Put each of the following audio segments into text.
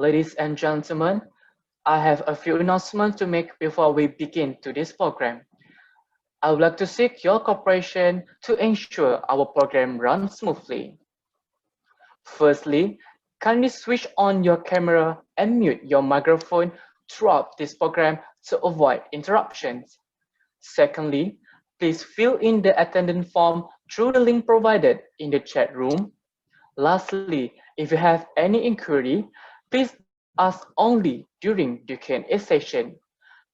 Ladies and gentlemen, I have a few announcements to make before we begin today's program. I would like to seek your cooperation to ensure our program runs smoothly. Firstly, kindly switch on your camera and mute your microphone throughout this program to avoid interruptions. Secondly, please fill in the attendance form through the link provided in the chat room. Lastly, if you have any inquiry, please ask only during the Q&A session.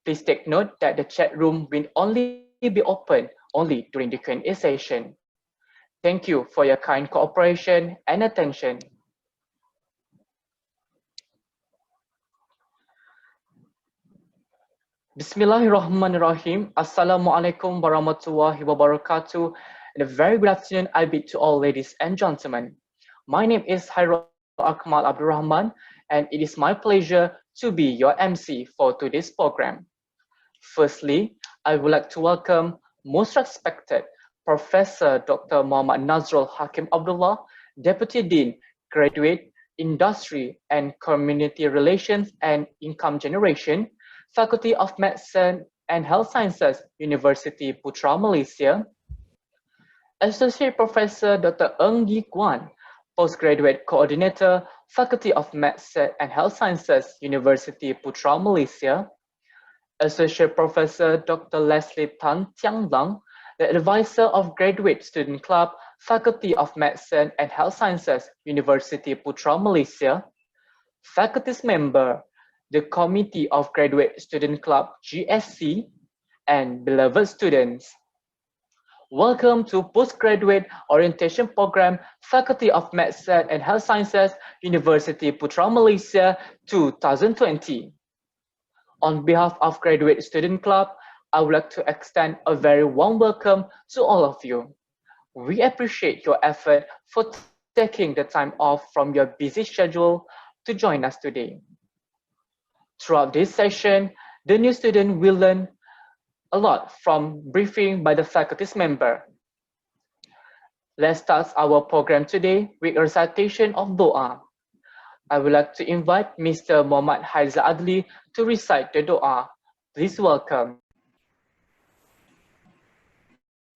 Please take note that the chat room will only be open only during the Q&A session. Thank you for your kind cooperation and attention. Bismillahirrahmanirrahim. Assalamualaikum warahmatullahi wabarakatuh. And a very good afternoon I bid to all ladies and gentlemen. My name is Hairul Akmal Abdurrahman, and it is my pleasure to be your MC for today's program. Firstly, I would like to welcome most respected Professor Dr. Muhammad Nazrul Hakim Abdullah, Deputy Dean, Graduate, Industry and Community Relations and Income Generation, Faculty of Medicine and Health Sciences, Universiti Putra, Malaysia. Associate Professor Dr. Ng Yi Guan, Postgraduate Coordinator, Faculty of Medicine and Health Sciences, Universiti Putra, Malaysia. Associate Professor Dr. Leslie Tan Tiang Lang, the Advisor of Graduate Student Club, Faculty of Medicine and Health Sciences, Universiti Putra, Malaysia. Faculties Member, the Committee of Graduate Student Club, GSC, and beloved students. Welcome to Postgraduate Orientation Program, Faculty of Medicine and Health Sciences, Universiti Putra, Malaysia, 2020. On behalf of Graduate Student Club, I would like to extend a very warm welcome to all of you. We appreciate your effort for taking the time off from your busy schedule to join us today. Throughout this session, the new student will learn a lot from briefing by the faculty's member. Let's start our program today with a recitation of Doa. I would like to invite Mr. Muhammad Haizal Adli to recite the Doa. Please welcome.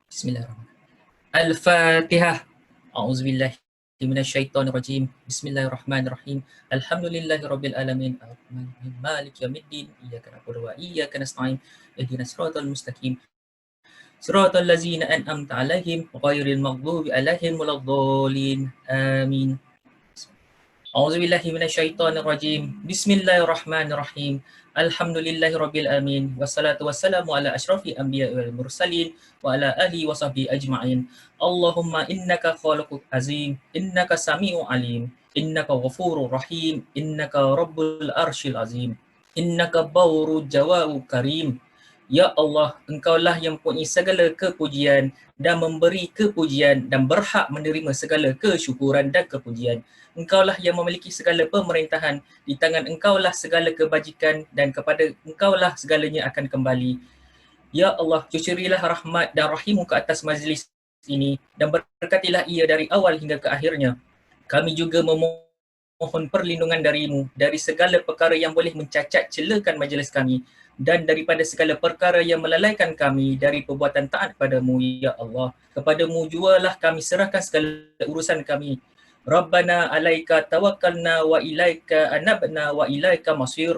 Bismillahirrahmanirrahim. Al-Fatihah. A'udzubillahi minasyaitonirrajim. Bismillahirrahmanirrahim. Alhamdulillahirabbil alamin. Ar-Rahmanir-Rahim. Maliki yaumiddin. Iyyaka na'budu wa iyyaka nasta'in. Ihdinas siratal mustaqim. Siratal ladzina an'amta 'alaihim ghairil maghdubi 'alaihim waladdallin. Amin. A'udzubillahi minasyaitonirrajim. Bismillahirrahmanirrahim. Alhamdulillahirabbil alamin. Wassalatu wassalamu ala asyrafil anbiya'i wal mursalin wa ala alihi wa sahbihi ajma'in. Allahumma innaka khaliqul azim, innaka sami'un alim, innaka ghafurur rahim, innaka rabbul arsyil azim, innaka bawru jawabu karim. Ya Allah, Engkaulah yang mempunyai segala kepujian dan memberi kepujian dan berhak menerima segala kesyukuran dan kepujian. Engkaulah yang memiliki segala pemerintahan, di tangan Engkaulah segala kebajikan dan kepada Engkaulah segalanya akan kembali. Ya Allah, cucurilah rahmat dan rahim-Mu ke atas majlis ini dan berkatilah ia dari awal hingga ke akhirnya. Kami juga memohon perlindungan dari-Mu dari segala perkara yang boleh mencacat celakan majlis kami dan daripada segala perkara yang melalaikan kami dari perbuatan taat kepada-Mu, ya Allah. Kepada-Mu jualah kami serahkan segala urusan kami. Rabbana alaika tawakkalna wa ilaika anabna wa ilaika masir.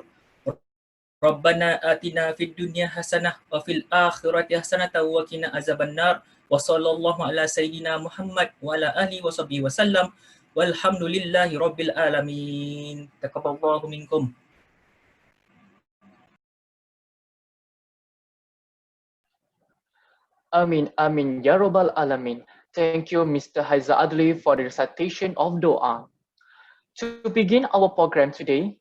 Rabbana atina fid dunya hasanah wa fil akhirati hasanah wa qina azabannar. Wa sallallahu ala sayyidina Muhammad wa ala alihi wa sahbihi wasallam. Walhamdulillahi rabbil alamin. Taqabbalallahu minkum. Amin, amin, ya Rabbal Alamin. Thank you, Mr. Haizal Adli, for the recitation of Doa. To begin our program today,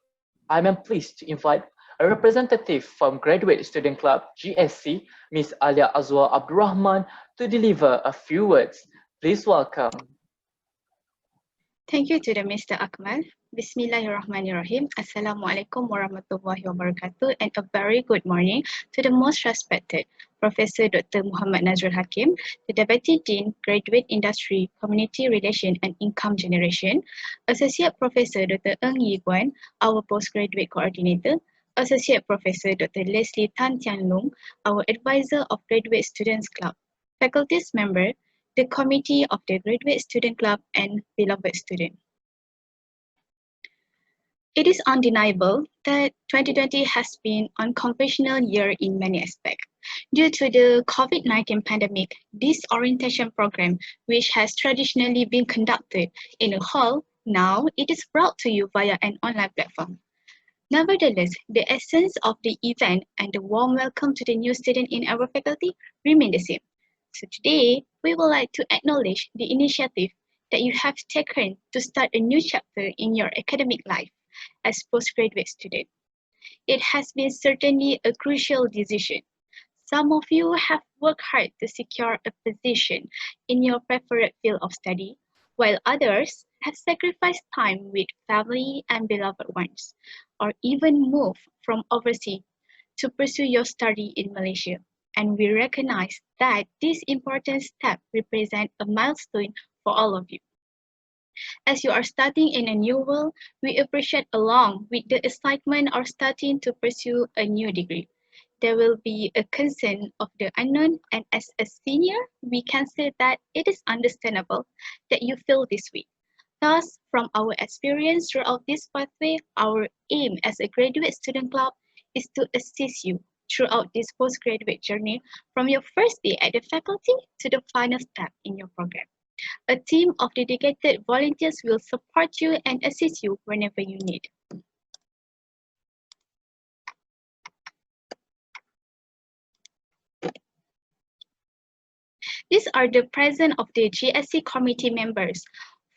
I am pleased to invite a representative from Graduate Student Club, GSC, Ms. Alia Azwar Abdurrahman, to deliver a few words. Please welcome. Thank you to the Mr. Akmal. Bismillahirrahmanirrahim. Assalamualaikum warahmatullahi wabarakatuh, and a very good morning to the most respected Professor Dr. Muhammad Nazrul Hakim, the Deputy Dean, Graduate Industry, Community Relation and Income Generation, Associate Professor Dr. Ng Yi Guan, our Postgraduate Coordinator, Associate Professor Dr. Leslie Tan Tian Lung, our Advisor of Graduate Students Club, faculties member, the Committee of the Graduate Student Club, and beloved student. It is undeniable that 2020 has been an unconventional year in many aspects. Due to the COVID-19 pandemic, this orientation program, which has traditionally been conducted in a hall, now it is brought to you via an online platform. Nevertheless, the essence of the event and the warm welcome to the new student in our faculty remain the same. So today, we would like to acknowledge the initiative that you have taken to start a new chapter in your academic life as postgraduate student. It has been certainly a crucial decision. Some of you have worked hard to secure a position in your preferred field of study, while others have sacrificed time with family and beloved ones, or even moved from overseas to pursue your study in Malaysia. And we recognize that this important step represents a milestone for all of you. As you are studying in a new world, we appreciate along with the excitement of starting to pursue a new degree. There will be a concern of the unknown, and as a senior, we can say that it is understandable that you feel this way. Thus, from our experience throughout this pathway, our aim as a graduate student club is to assist you throughout this postgraduate journey from your first day at the faculty to the final step in your program. A team of dedicated volunteers will support you and assist you whenever you need. These are the present of the GSC committee members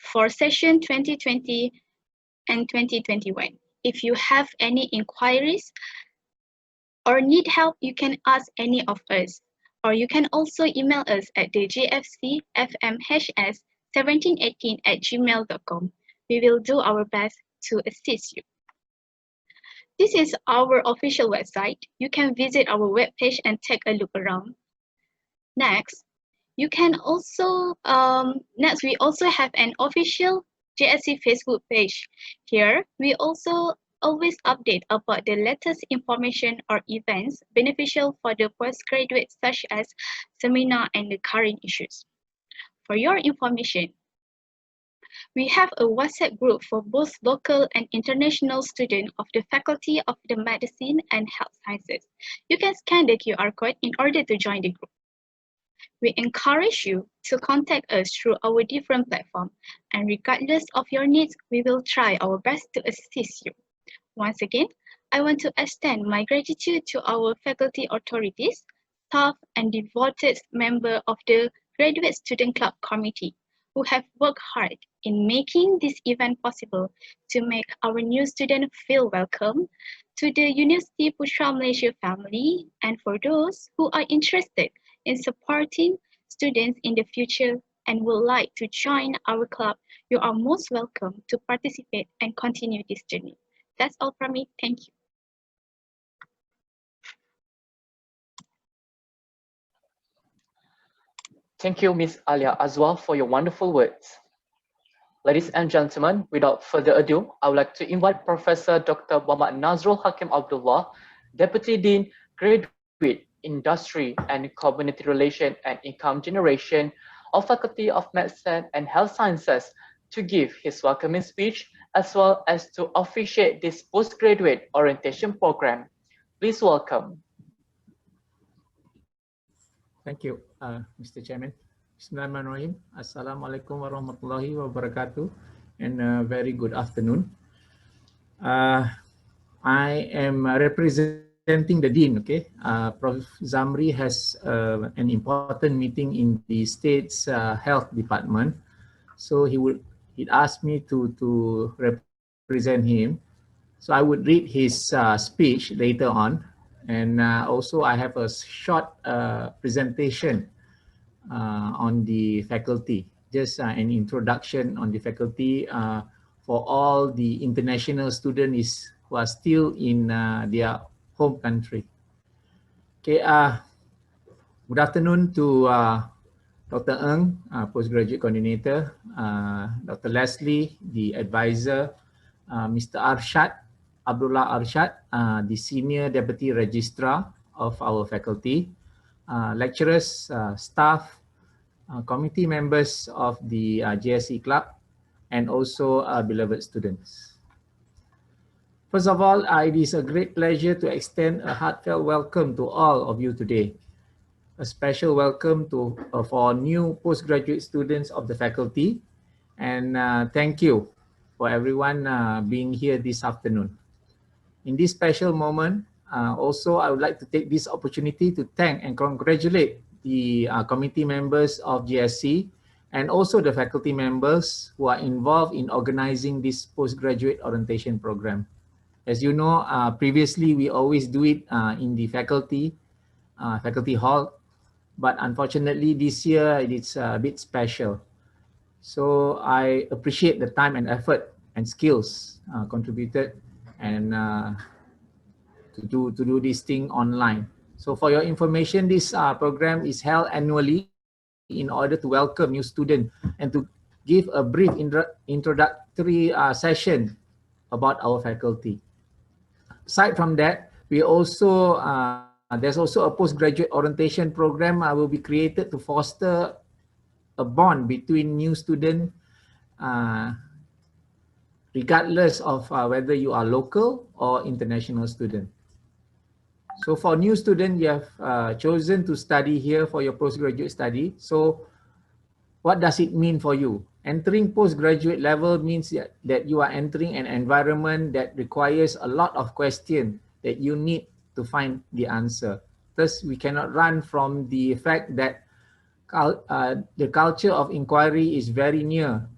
for session 2020 and 2021. If you have any inquiries or need help, you can ask any of us. Or you can also email us at the gfcfmhs1718@gmail.com. We will do our best to assist you. This is our official website. You can visit our webpage and take a look around. Next, you can also, we also have an official JSC Facebook page. Here, we also always update about the latest information or events beneficial for the postgraduates, such as seminar and the current issues. For your information, we have a WhatsApp group for both local and international students of the Faculty of the Medicine and Health Sciences. You can scan the QR code in order to join the group. We encourage you to contact us through our different platforms, and regardless of your needs, we will try our best to assist you. Once again, I want to extend my gratitude to our faculty authorities, staff, and devoted members of the Graduate Student Club Committee who have worked hard in making this event possible to make our new students feel welcome, to the Universiti Putra Malaysia family, and for those who are interested in supporting students in the future and would like to join our club, you are most welcome to participate and continue this journey. That's all from me. Thank you. Thank you, Ms. Alia, as well, for your wonderful words. Ladies and gentlemen, without further ado, I would like to invite Professor Dr. Muhammad Nazrul Hakim Abdullah, Deputy Dean, Graduate, Industry and Community Relation and Income Generation of Faculty of Medicine and Health Sciences, to give his welcoming speech as well as to officiate this postgraduate orientation program. Please welcome. Thank you, Mr. Chairman. Bismillahirrahmanirrahim. Assalamualaikum warahmatullahi wabarakatuh, and very good afternoon. I am representing the Dean, okay? Prof. Zamri has an important meeting in the state's health department. So he'd asked me to represent him. So I would read his speech later on. And also I have a short presentation on the faculty, just an introduction on the faculty for all the international students who are still in their home country. Okay, Good afternoon to Dr. Ng, Postgraduate Coordinator, Dr. Leslie, the advisor, Mr. Arshad, Abdullah Arshad, the Senior Deputy Registrar of our faculty, lecturers, staff, committee members of the JSE Club, and also beloved students. First of all, it is a great pleasure to extend a heartfelt welcome to all of you today. A special welcome to for new postgraduate students of the faculty, and thank you for everyone being here this afternoon. In this special moment, also I would like to take this opportunity to thank and congratulate the committee members of GSC and also the faculty members who are involved in organizing this postgraduate orientation program. As you know, previously we always do it in the faculty hall. But unfortunately, this year it's a bit special. So I appreciate the time and effort and skills contributed and to do this thing online. So for your information, this program is held annually in order to welcome new students and to give a brief introductory session about our faculty. Aside from that, we also there's also a postgraduate orientation program will be created to foster a bond between new students, regardless of whether you are local or international student. So for new students, you have chosen to study here for your postgraduate study. So what does it mean for you? Entering postgraduate level means that you are entering an environment that requires a lot of questions that you need to find the answer. Thus, we cannot run from the fact that the culture of inquiry is very near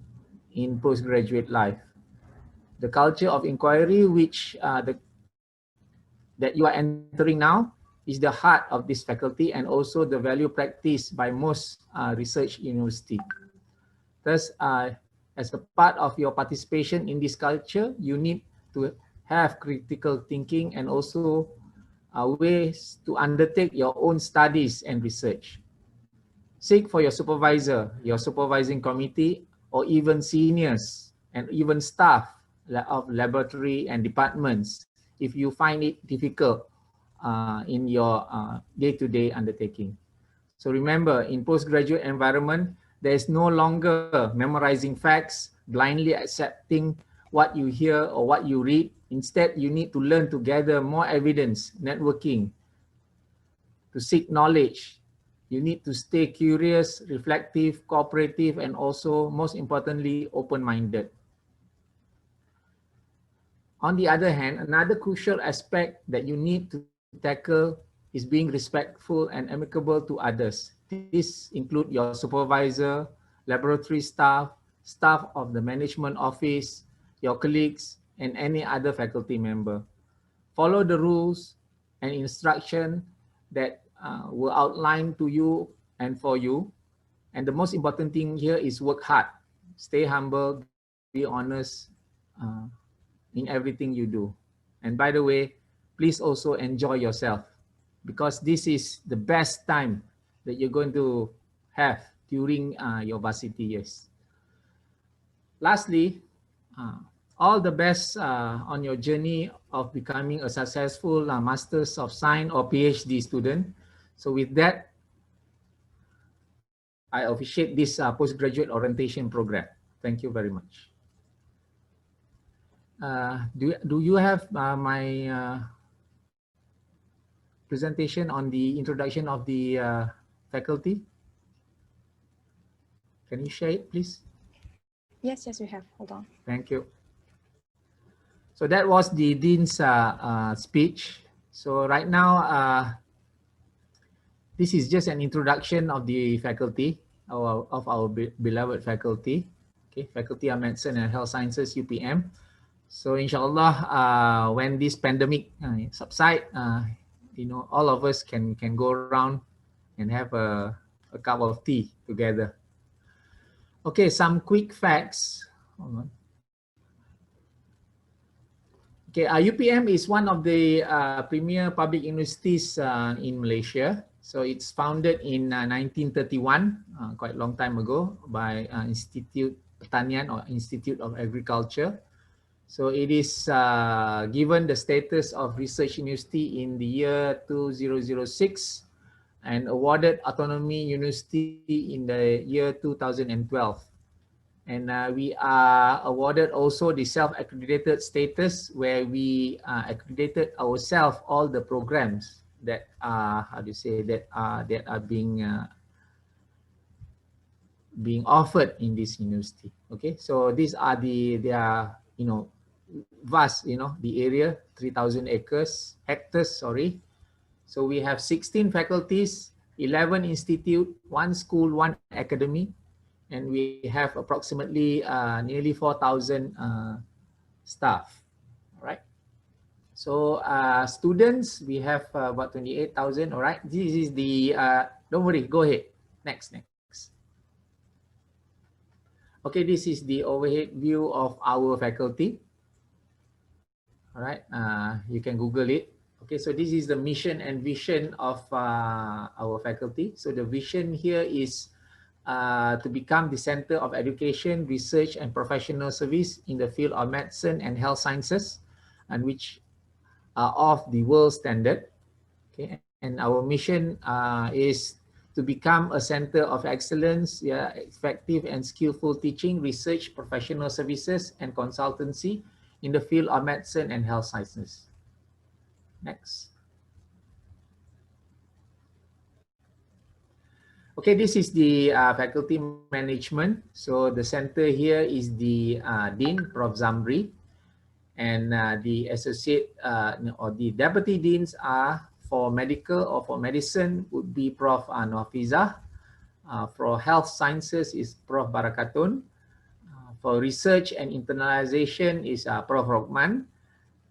in postgraduate life. The culture of inquiry that you are entering now is the heart of this faculty and also the value practiced by most research universities. Thus, as a part of your participation in this culture, you need to have critical thinking and also ways to undertake your own studies and research. Seek for your supervisor, your supervising committee, or even seniors and even staff of laboratory and departments if you find it difficult in your day-to-day undertaking. So remember, in postgraduate environment, there is no longer memorizing facts, blindly accepting what you hear or what you read. Instead, you need to learn to gather more evidence, networking, to seek knowledge. You need to stay curious, reflective, cooperative, and also, most importantly, open-minded. On the other hand, another crucial aspect that you need to tackle is being respectful and amicable to others. This includes your supervisor, laboratory staff, staff of the management office, your colleagues, and any other faculty member. Follow the rules and instruction that were outlined to you and for you. And the most important thing here is work hard. Stay humble, be honest in everything you do. And by the way, please also enjoy yourself, because this is the best time that you're going to have during your varsity years. Lastly, all the best on your journey of becoming a successful Masters of Science or PhD student. So with that, I officiate this postgraduate orientation program. Thank you very much. Do you have my presentation on the introduction of the faculty? Can you share it, please? Yes, we have. Hold on. Thank you. So that was the Dean's speech. So right now, this is just an introduction of the faculty, of our beloved faculty. Okay, Faculty of Medicine and Health Sciences, UPM. So inshallah, when this pandemic subside, you know, all of us can go around and have a cup of tea together. Okay, some quick facts. Hold on. Okay, UPM is one of the premier public universities in Malaysia. So it's founded in 1931, quite a long time ago, by Institute Pertanian or Institute of Agriculture. So it is given the status of research university in the year 2006 and awarded autonomy university in the year 2012. And we are awarded also the self-accredited status, where we accredited ourselves all the programs that are, that are being offered in this university. Okay, so these are they are, vast, the area, 3,000 hectares, sorry. So we have 16 faculties, 11 institute, 1 school, 1 academy, and we have approximately nearly 4,000 staff. All right. So students, we have about 28,000. All right. This is the, don't worry, go ahead. Next. Okay, this is the overhead view of our faculty. All right, you can Google it. Okay, so this is the mission and vision of our faculty. So the vision here is to become the center of education, research, and professional service in the field of medicine and health sciences, and which are of the world standard. Okay, and our mission is to become a center of excellence, effective and skillful teaching, research, professional services, and consultancy in the field of medicine and health sciences. Next. Okay, this is the faculty management. So the center here is the Dean, Prof. Zamri, and the associate or the deputy deans are for medical or for medicine would be Prof. Nafizah. For health sciences is Prof. Barakatun. For research and internalization is Prof. Rokman.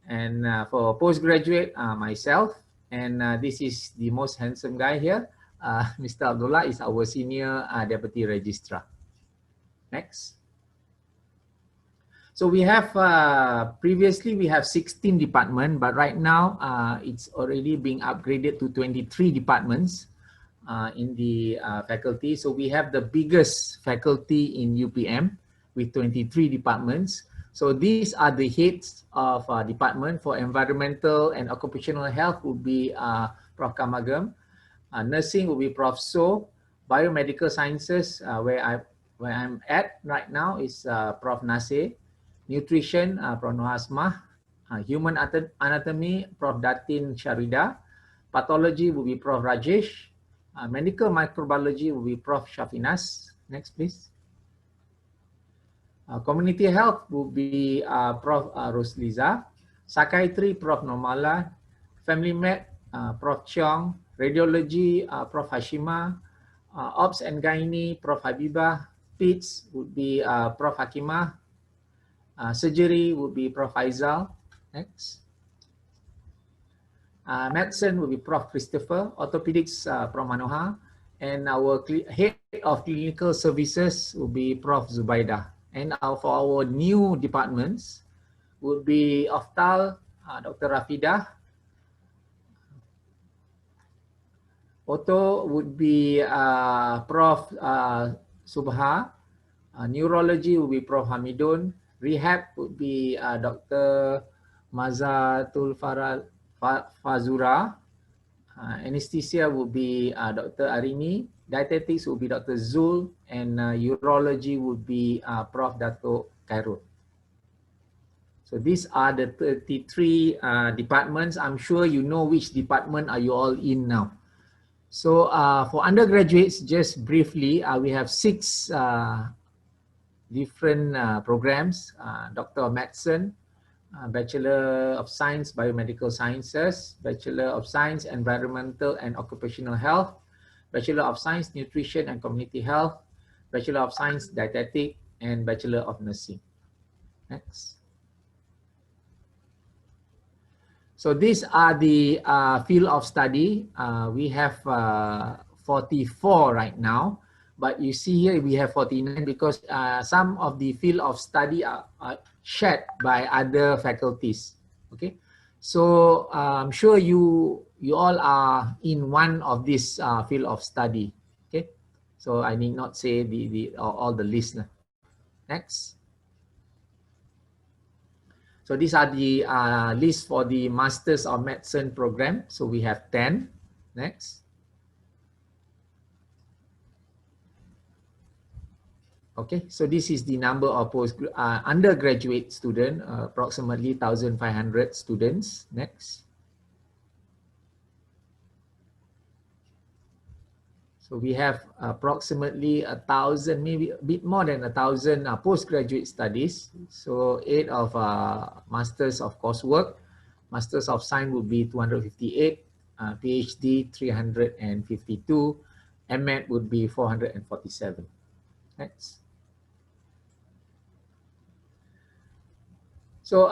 And for postgraduate, myself. And this is the most handsome guy here. Mr. Abdullah is our senior deputy registrar. Next. So we have, previously we have 16 departments, but right now it's already being upgraded to 23 departments in the faculty. So we have the biggest faculty in UPM with 23 departments. So these are the heads of department. For environmental and occupational health would be Prof. Kamagam. Nursing will be Prof. So. Biomedical sciences, where I'm at right now is Prof. Nasir. Nutrition, Prof. Nohasmah. Human anatomy, Prof. Datin Sharida. Pathology will be Prof. Rajesh. Medical microbiology will be Prof. Shafinas. Next, please. Community health will be Prof. Rosliza. Psychiatry, Prof. Normala. Family med, Prof. Cheong. Radiology, Prof. Hashima. Ops and Gynae, Prof. Habibah. PITS would be Prof. Hakimah. Surgery would be Prof. Faisal. Next. Medicine will be Prof. Christopher. Orthopedics, Prof. Manohar. And our head of clinical services will be Prof. Zubaidah. And for our new departments would be Oftal, Dr. Rafidah. Ortho would be Prof. Subha. Neurology will be Prof. Hamidun. Rehab would be Dr. Mazatul Fazura. Anesthesia would be Dr. Arini. Dietetics would be Dr. Zul. And urology would be Prof. Dato Khairul. So these are the 33 departments. I'm sure you know which department are you all in now. So for undergraduates, just briefly, we have 6 different programs. Doctor of Medicine, Bachelor of Science, Biomedical Sciences, Bachelor of Science, Environmental and Occupational Health, Bachelor of Science, Nutrition and Community Health, Bachelor of Science, Dietetic, and Bachelor of Nursing. Next. So these are the field of study. We have 44 right now, but you see here we have 49 because some of the field of study are shared by other faculties. Okay, so I'm sure you you all are in one of this field of study. Okay, so I need not say all the list. Next. So these are the list for the Masters of Medicine program. So we have 10. Next. Okay, so this is the number of undergraduate student, approximately 1,500 students. Next. So we have approximately 1,000, maybe a bit more than 1,000 postgraduate studies. So 8 of Masters of Coursework, Masters of Science would be 258, PhD 352, MEd would be 447. Next. So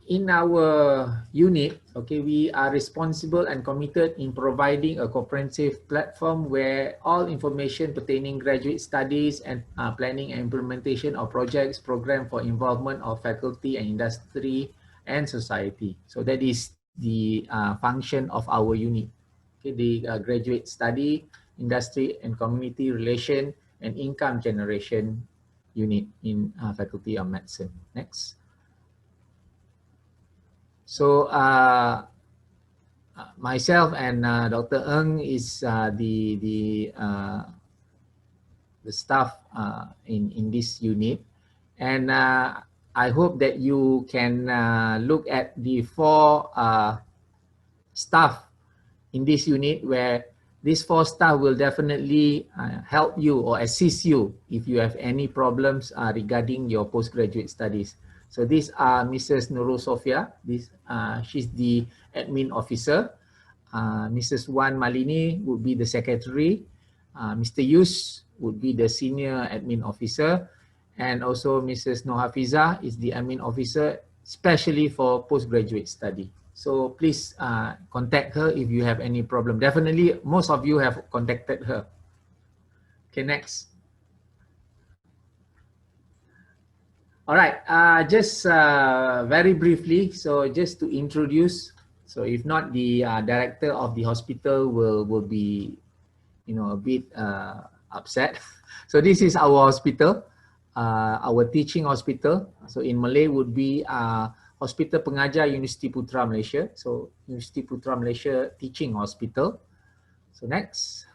in our unit, okay, we are responsible and committed in providing a comprehensive platform where all information pertaining graduate studies and planning and implementation of projects, program for involvement of faculty and industry and society. So that is the function of our unit. Okay, the graduate study, industry and community relation and income generation unit in Faculty of Medicine. Next. So myself and Dr. Ng is the staff in this unit, and I hope that you can look at the 4 staff in this unit, where these 4 staff will definitely help you or assist you if you have any problems regarding your postgraduate studies. So these are Mrs. Nurul Sofia. She's the admin officer. Mrs. Wan Malini would be the secretary. Mr. Yus would be the senior admin officer. And also Mrs. Nohafiza is the admin officer, especially for postgraduate study. So please contact her if you have any problem. Definitely, most of you have contacted her. Okay, next. All right, just very briefly, so just to introduce, so if not, the director of the hospital will be, a bit upset. So this is our hospital, our teaching hospital. So in Malay would be Hospital Pengajar Universiti Putra Malaysia. So Universiti Putra Malaysia Teaching Hospital. So next.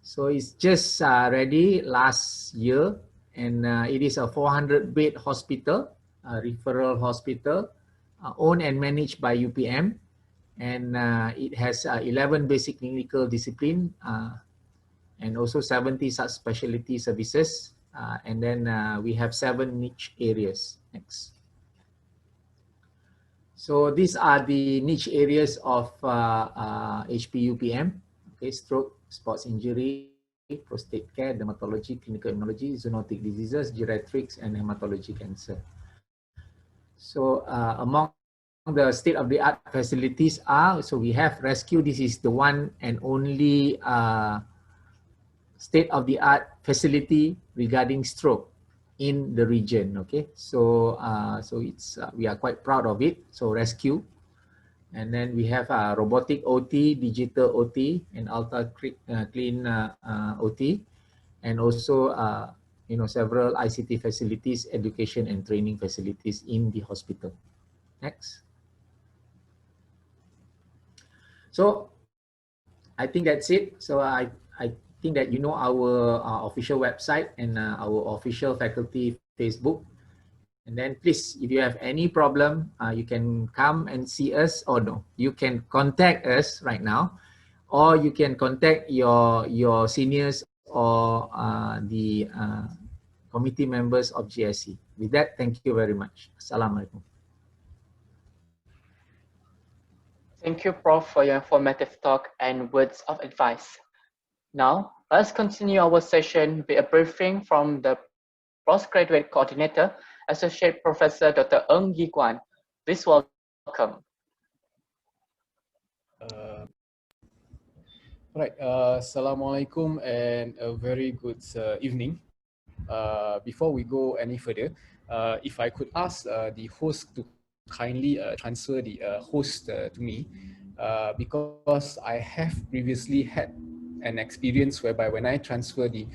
So it's just ready last year. And it is a 400-bed hospital, referral hospital, owned and managed by UPM. And it has 11 basic clinical disciplines and also 70 subspecialty services. And then we have 7 niche areas. Next. So these are the niche areas of HPUPM, okay, stroke, sports injury, prostate care, dermatology, clinical immunology, zoonotic diseases, geriatrics, and hematology cancer. So among the state-of-the-art facilities are, so we have rescue. This is the one and only state-of-the-art facility regarding stroke in the region. Okay, so it's we are quite proud of it. So rescue. And then we have robotic OT, digital OT, and ultra clean OT, and also several ICT facilities, education and training facilities in the hospital. Next. So I think that's it. So I think that you know our official website and our official faculty Facebook. And then please, if you have any problem, you can come and see us, or no, you can contact us right now, or you can contact your seniors or the committee members of GSC. With that, thank you very much. Assalamualaikum. Thank you, Prof, for your informative talk and words of advice. Now, let's continue our session with a briefing from the Postgraduate Coordinator, Associate Professor Dr. Ng Yi Guan. Please welcome. Right, Assalamualaikum and a very good evening. Before we go any further, if I could ask the host to kindly transfer the host to me, because I have previously had an experience whereby when I transfer the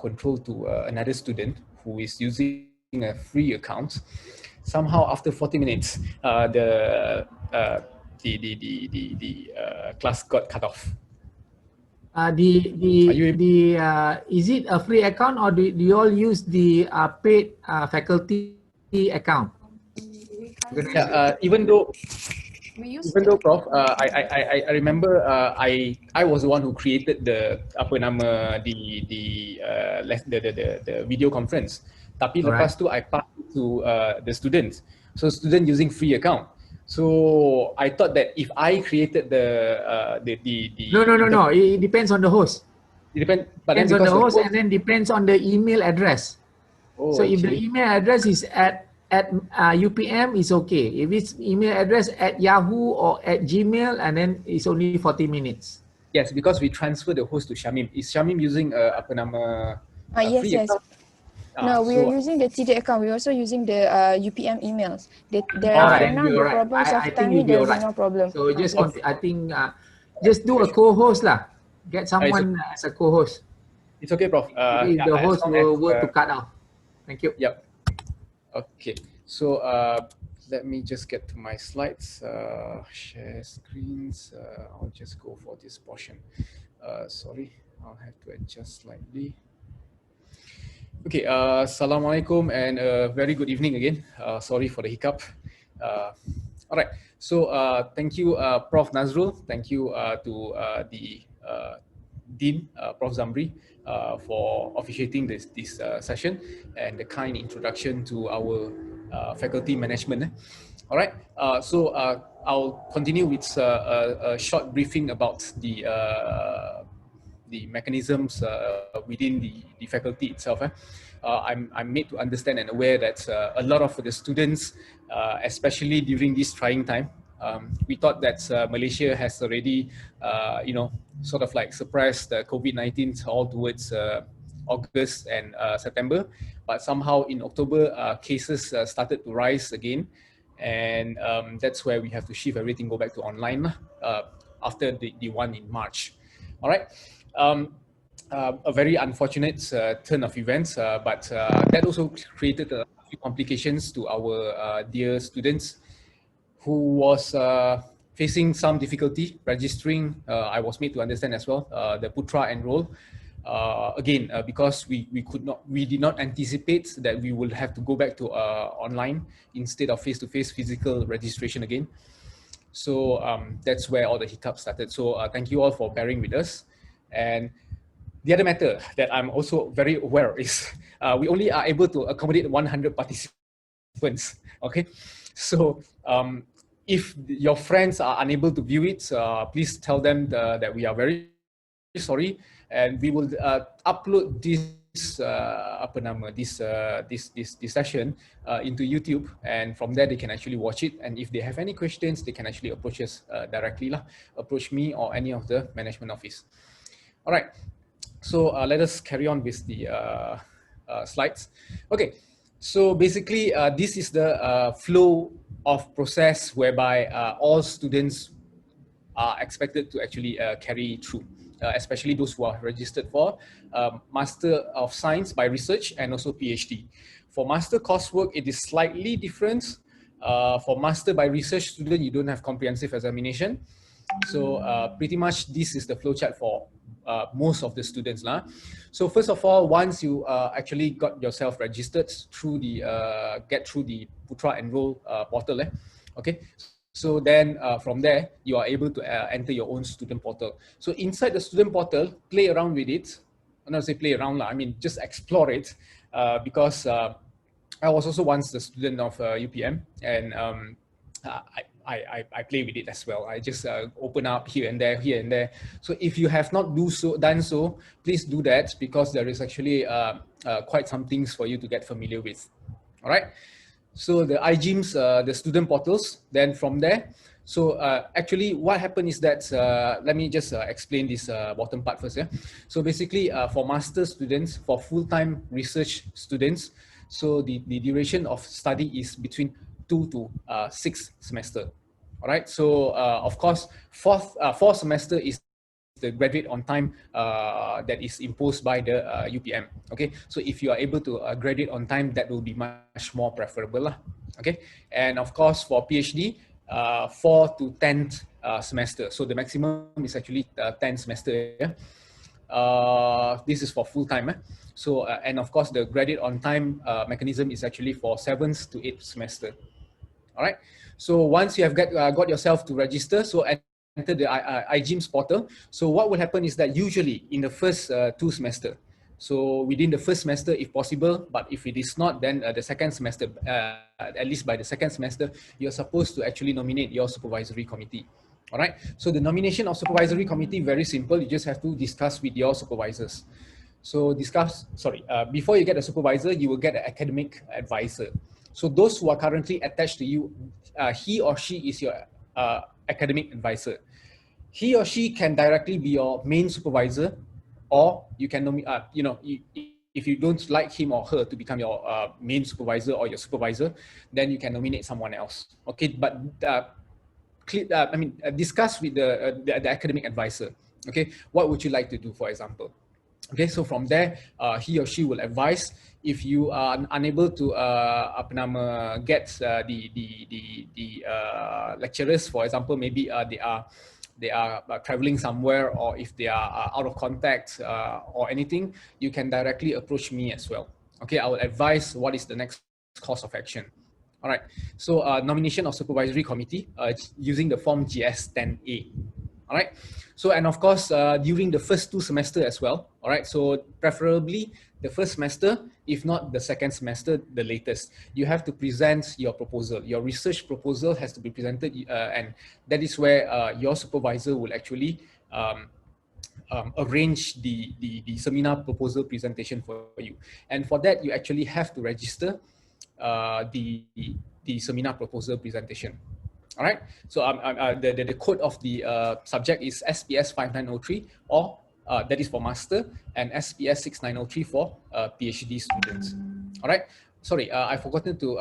control to another student who is using a free account, somehow after 40 minutes, the class got cut off. Is it a free account, or do you all use the paid faculty account? Yeah, even though Prof, I remember I was the one who created the the video conference. Tapi lepas tu I passed it to the students. So student using free account. So I thought that if I created No. It depends on the host. It depends on the host, and then depends on the email address. So if the email address is at UPM, is okay. If it's email address at Yahoo or at Gmail, and then it's only 40 minutes. Yes, because we transfer the host to Shamim. Is Shamim using yes. No, we are using the TD account. We're also using the UPM emails. There are now the problems of timing. There's no problem. So just I think just do a co-host lah. Get someone as a co-host. It's okay, Prof. The host will work to cut off. Thank you. Yep. Okay. So let me just get to my slides. Share screens. I'll just go for this portion. Sorry, I'll have to adjust slightly. Okay, Assalamualaikum and very good evening again. Sorry for the hiccup. All right, so thank you, Prof. Nazrul. Thank you to the Dean, Prof. Zamri, for officiating this session and the kind introduction to our faculty management. All right, so I'll continue with a short briefing about the mechanisms within the faculty itself. I'm made to understand and aware that a lot of the students, especially during this trying time, we thought that Malaysia has already, sort of like suppressed COVID-19 all towards August and September, but somehow in October, cases started to rise again, and that's where we have to shift everything, go back to online after the one in March. All right. A very unfortunate turn of events, but that also created a few complications to our dear students who was facing some difficulty registering. I was made to understand as well, the Putra enroll. Again, because we did not anticipate that we will have to go back to online instead of face-to-face physical registration again. So that's where all the hiccups started. So thank you all for bearing with us. And the other matter that I'm also very aware is we only are able to accommodate 100 participants. Okay, so if your friends are unable to view it, please tell them that we are very sorry, and we will upload this this session into YouTube, and from there they can actually watch it. And if they have any questions, they can actually approach us directly, approach me or any of the management office. All right, so let us carry on with the slides. Okay, so basically this is the flow of process whereby all students are expected to actually carry through, especially those who are registered for Master of Science by Research and also PhD. For Master coursework, it is slightly different. For Master by Research student, you don't have comprehensive examination. So pretty much this is the flowchart for most of the students. So first of all, once you actually got yourself registered through the get through the Putra enroll portal, okay. So then from there, you are able to enter your own student portal. So inside the student portal, play around with it. I'm not say play around, I mean just explore it, because I was also once the student of UPM, and I play with it as well. I just open up here and there. So if you have not done so, please do that, because there is actually quite some things for you to get familiar with. All right. So the iGYMs, the student portals. Then from there, so actually what happened is that let me just explain this bottom part first. Yeah. So basically, for master students, for full-time research students, so the duration of study is between 2 to 6 semester. All right. So of course, fourth semester is the graduate on time that is imposed by the UPM. Okay. So if you are able to graduate on time, that will be much more preferable lah. Okay. And of course, for PhD, 4 to 10th semester. So the maximum is actually 10 semester. Yeah? This is for full time. So and of course, the graduate on time mechanism is actually for 7th to 8th semester. All right. So once you have got yourself to register, so enter the iGYMS portal. So what will happen is that usually in the first 2 semester, so within the first semester if possible, but if it is not, then the second semester, at least by the second semester, you're supposed to actually nominate your supervisory committee. All right. So the nomination of supervisory committee, very simple. You just have to discuss with your supervisors. So before you get a supervisor, you will get an academic advisor. So those who are currently attached to you, he or she is your academic advisor. He or she can directly be your main supervisor, or you can if you don't like him or her to become your main supervisor or your supervisor, then you can nominate someone else. Okay, but discuss with the academic advisor. Okay, what would you like to do, for example? Okay, so from there, he or she will advise. If you are unable to get the lecturers, for example, maybe they are traveling somewhere, or if they are out of contact or anything, you can directly approach me as well. Okay, I will advise what is the next course of action. All right, so nomination of supervisory committee using the form GS10A. All right. So, and of course, during the first 2 semesters as well. All right. So preferably the first semester, if not the second semester, the latest, you have to present your proposal. Your research proposal has to be presented, and that is where your supervisor will actually arrange the seminar proposal presentation for you. And for that, you actually have to register the seminar proposal presentation. All right, so the code of the subject is SPS 5903, or that is for master, and SPS 6903 for PhD students. All right, sorry, I forgotten to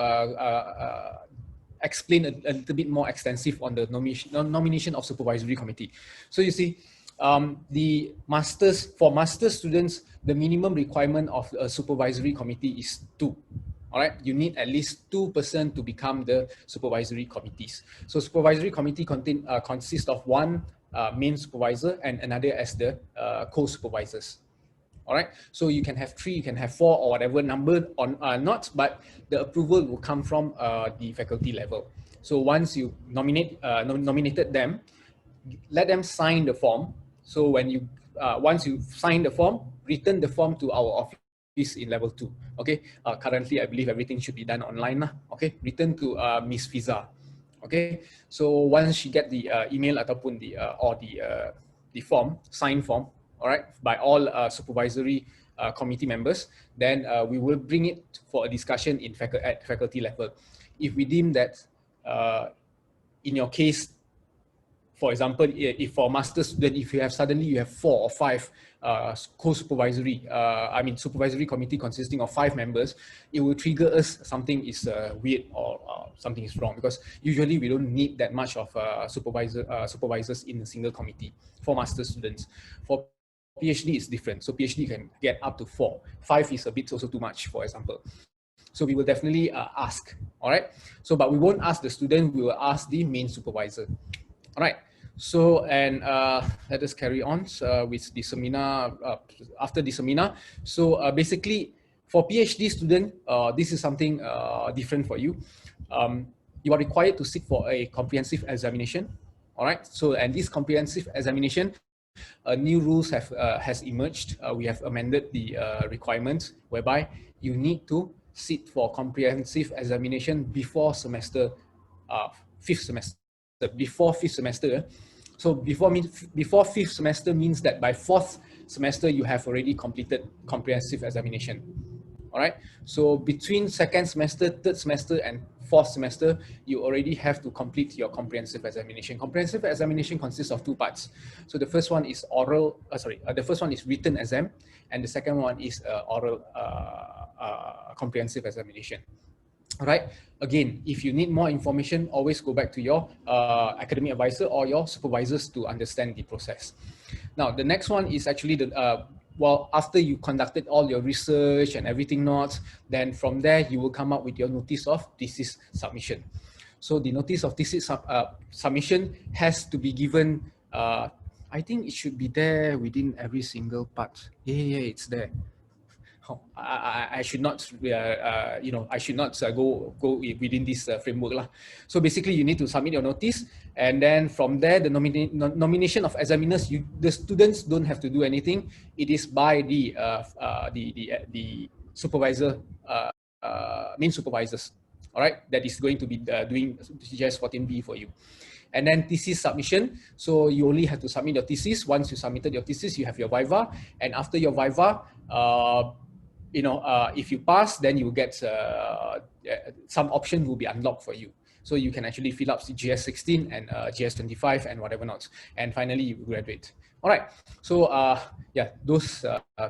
explain a little bit more extensive on the nomination of supervisory committee. So you see, for master students, the minimum requirement of a supervisory committee is 2. All right, you need at least 2 persons to become the supervisory committees. So supervisory committee consists of one main supervisor and another as the co-supervisors. All right, so you can have 3, you can have 4, or whatever number on not, but the approval will come from the faculty level. So once you nominated them, let them sign the form. So when you once you sign the form, return the form to our office in level 2. Okay, currently I believe everything should be done online lah. Okay, return to Miss Fiza. Okay, so once she get the email ataupun the form, signed form, all right, by all supervisory committee members, then we will bring it for a discussion at faculty level. If we deem that in your case, for example, if for master student, if you have 4 or 5 co-supervisory, supervisory committee consisting of 5 members, it will trigger us something is weird or something is wrong, because usually we don't need that much of supervisors in a single committee for master students. For PhD is different. So PhD can get up to 4. 5 is a bit also too much, for example. So we will definitely ask, all right? So, but we won't ask the student, we will ask the main supervisor. All right, so, and let us carry on with the seminar, after the seminar. So basically for PhD student, this is something different for you. You are required to sit for a comprehensive examination. All right, so, and this comprehensive examination, new rules has emerged. We have amended the requirements whereby you need to sit for comprehensive examination before semester, 5th semester. Before 5th semester. So before 5th semester means that by 4th semester you have already completed comprehensive examination. All right. So between 2nd semester, 3rd semester, and 4th semester, you already have to complete your comprehensive examination. Comprehensive examination consists of 2 parts. So the first one is the first one is written exam, and the second one is oral comprehensive examination. All right. Again, if you need more information, always go back to your academic advisor or your supervisors to understand the process. Now, the next one is actually the, well, after you conducted all your research and everything notes, then from there, you will come up with your notice of thesis submission. So the notice of thesis submission has to be given, I think it should be there within every single part. Yeah, it's there. I should not, you know, I should not go within this framework lah. So basically, you need to submit your notice, and then from there, the nomination of examiners, the students don't have to do anything. It is by the supervisor, main supervisors. All right, that is going to be doing GS 14B for you. And then thesis submission. So you only have to submit your thesis. Once you submitted your thesis, you have your viva, and after your viva, you know, if you pass, then you will get some option will be unlocked for you. So you can actually fill up GS 16 and GS 25 and whatever not. And finally, you graduate. All right. So yeah, those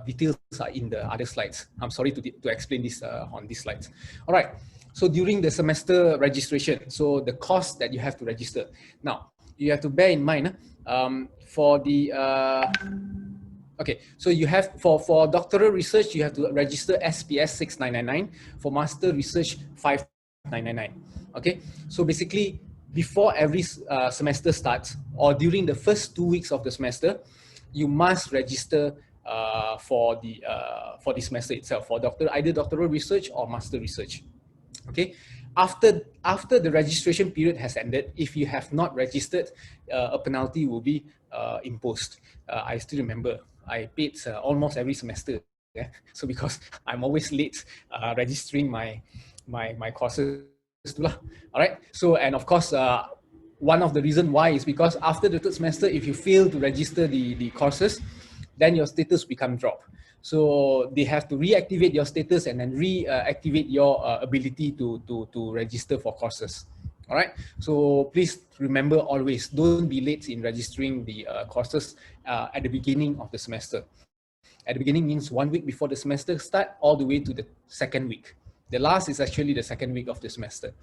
details are in the other slides. I'm sorry to explain this on these slides. All right. So during the semester registration, so the cost that you have to register. Now, you have to bear in mind for the okay, so you have for doctoral research, you have to register SPS 6999, for master research 5999. Okay, so basically before every semester starts or during the first 2 weeks of the semester, you must register for the semester itself, for either doctoral research or master research. Okay, after the registration period has ended, if you have not registered, a penalty will be imposed. I still remember I paid almost every semester. Yeah? So because I'm always late registering my courses. All right. So, and of course, one of the reasons why is because after the third semester, if you fail to register the courses, then your status become drop. So they have to reactivate your status and then reactivate your ability to register for courses. All right. So please remember always, don't be late in registering the courses at the beginning of the semester. At the beginning means 1 week before the semester start, all the way to the second week. The last is actually the second week of the semester.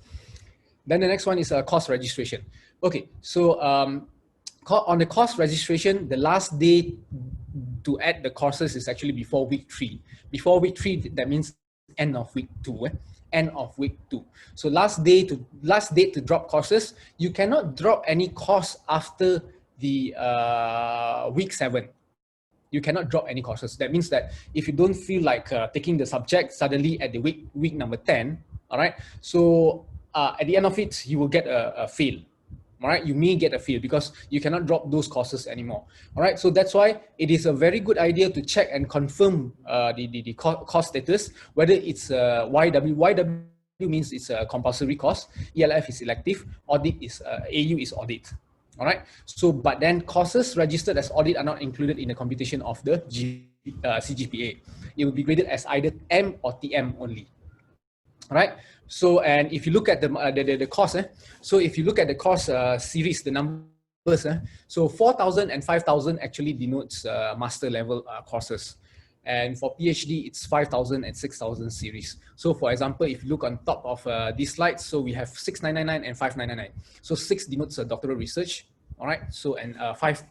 Then the next one is course registration. Okay, so on the course registration, the last day to add the courses is actually before week 3. Before week 3, that means end of week 2. End of week 2. So last date to drop courses. You cannot drop any course after the week 7. You cannot drop any courses. That means that if you don't feel like taking the subject suddenly at the week number 10, all right, so at the end of it, you will get a fail. All right, you may get a fail because you cannot drop those courses anymore. All right, so that's why it is a very good idea to check and confirm the course status, whether it's YW. YW means it's a compulsory course, ELF is elective, audit is AU is audit. All right, so but then courses registered as audit are not included in the computation of the CGPA. It will be graded as either M or TM only. All right. So, and if you look at the course, so if you look at the course series, the numbers, so 4,000 and 5,000 actually denotes master level courses. And for PhD, it's 5,000 and 6,000 series. So for example, if you look on top of these slides, so we have 6,999 and 5,999. So 6 denotes doctoral research. All right. So, and 5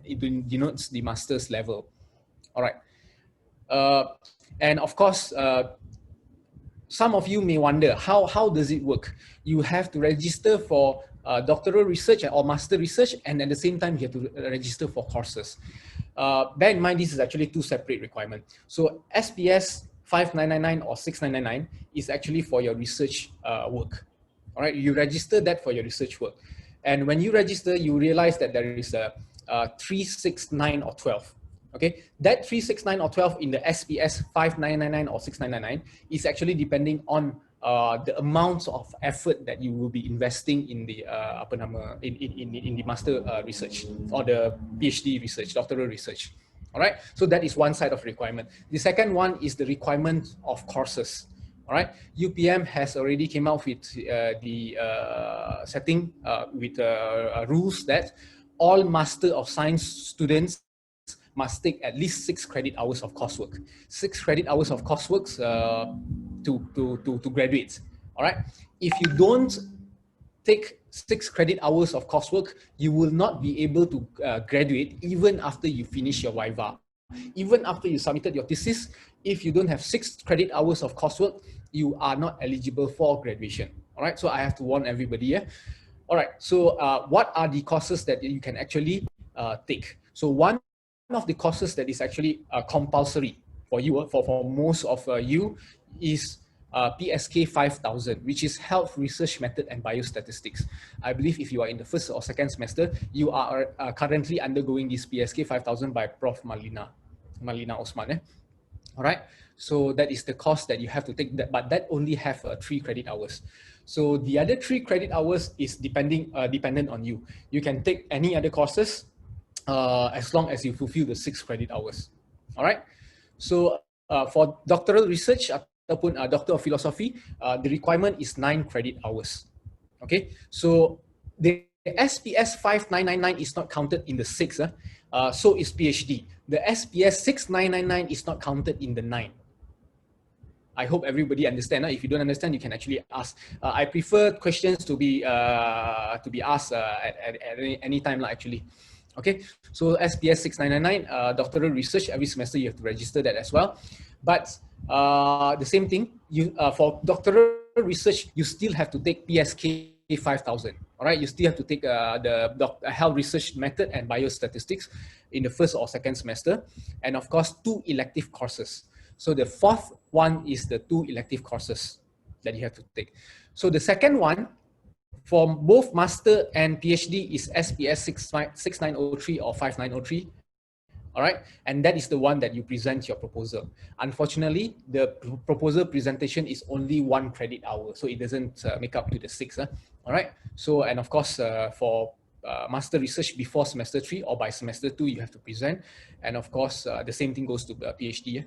it denotes the master's level. All right. And of course, some of you may wonder, how does it work? You have to register for doctoral research or master research, and at the same time, you have to register for courses. Bear in mind, this is actually 2 separate requirements. So SPS 5999 or 6999 is actually for your research work. All right, you register that for your research work. And when you register, you realize that there is a 369 or 12. Okay, that 369 or 12 in the SPS 5999 or 6999 is actually depending on the amounts of effort that you will be investing in the in the master research or the PhD research, doctoral research. All right, so that is one side of requirement. The second one is the requirement of courses. All right, UPM has already came out with the setting with rules that all Master of Science students must take at least 6 credit hours of coursework. 6 credit hours of coursework to graduate. All right. If you don't take 6 credit hours of coursework, you will not be able to graduate even after you finish your Viva. Even after you submitted your thesis, if you don't have 6 credit hours of coursework, you are not eligible for graduation. All right. So I have to warn everybody. Yeah. All right. So what are the courses that you can actually take? So one of the courses that is actually compulsory for you, for most of you, is PSK 5000, which is Health Research Method and Biostatistics. I believe if you are in the first or second semester, you are currently undergoing this PSK 5000 by Prof. Malina Osman. All right. So that is the course that you have to take, but that only have 3 credit hours. So the other 3 credit hours is dependent on you. You can take any other courses as long as you fulfill the 6 credit hours. All right. So for doctoral research ataupun Doctor of Philosophy, the requirement is 9 credit hours. Okay. So the SPS 5999 is not counted in the 6. So is PhD. The SPS 6999 is not counted in the 9. I hope everybody understand. If you don't understand, you can actually ask. I prefer questions to be asked at any time actually. Okay, so SPS 6999, doctoral research, every semester you have to register that as well. But the same thing, for doctoral research, you still have to take PSK 5000. All right, you still have to take the health research method and biostatistics in the first or second semester, and of course 2 elective courses. So the fourth one is the 2 elective courses that you have to take. So the second one for both master and PhD is SPS 6903 or 5903. All right, and that is the one that you present your proposal. Unfortunately, the proposal presentation is only 1 credit hour, so it doesn't make up to the 6. All right, so and of course for master research before semester 3 or by semester 2, you have to present, and of course the same thing goes to PhD.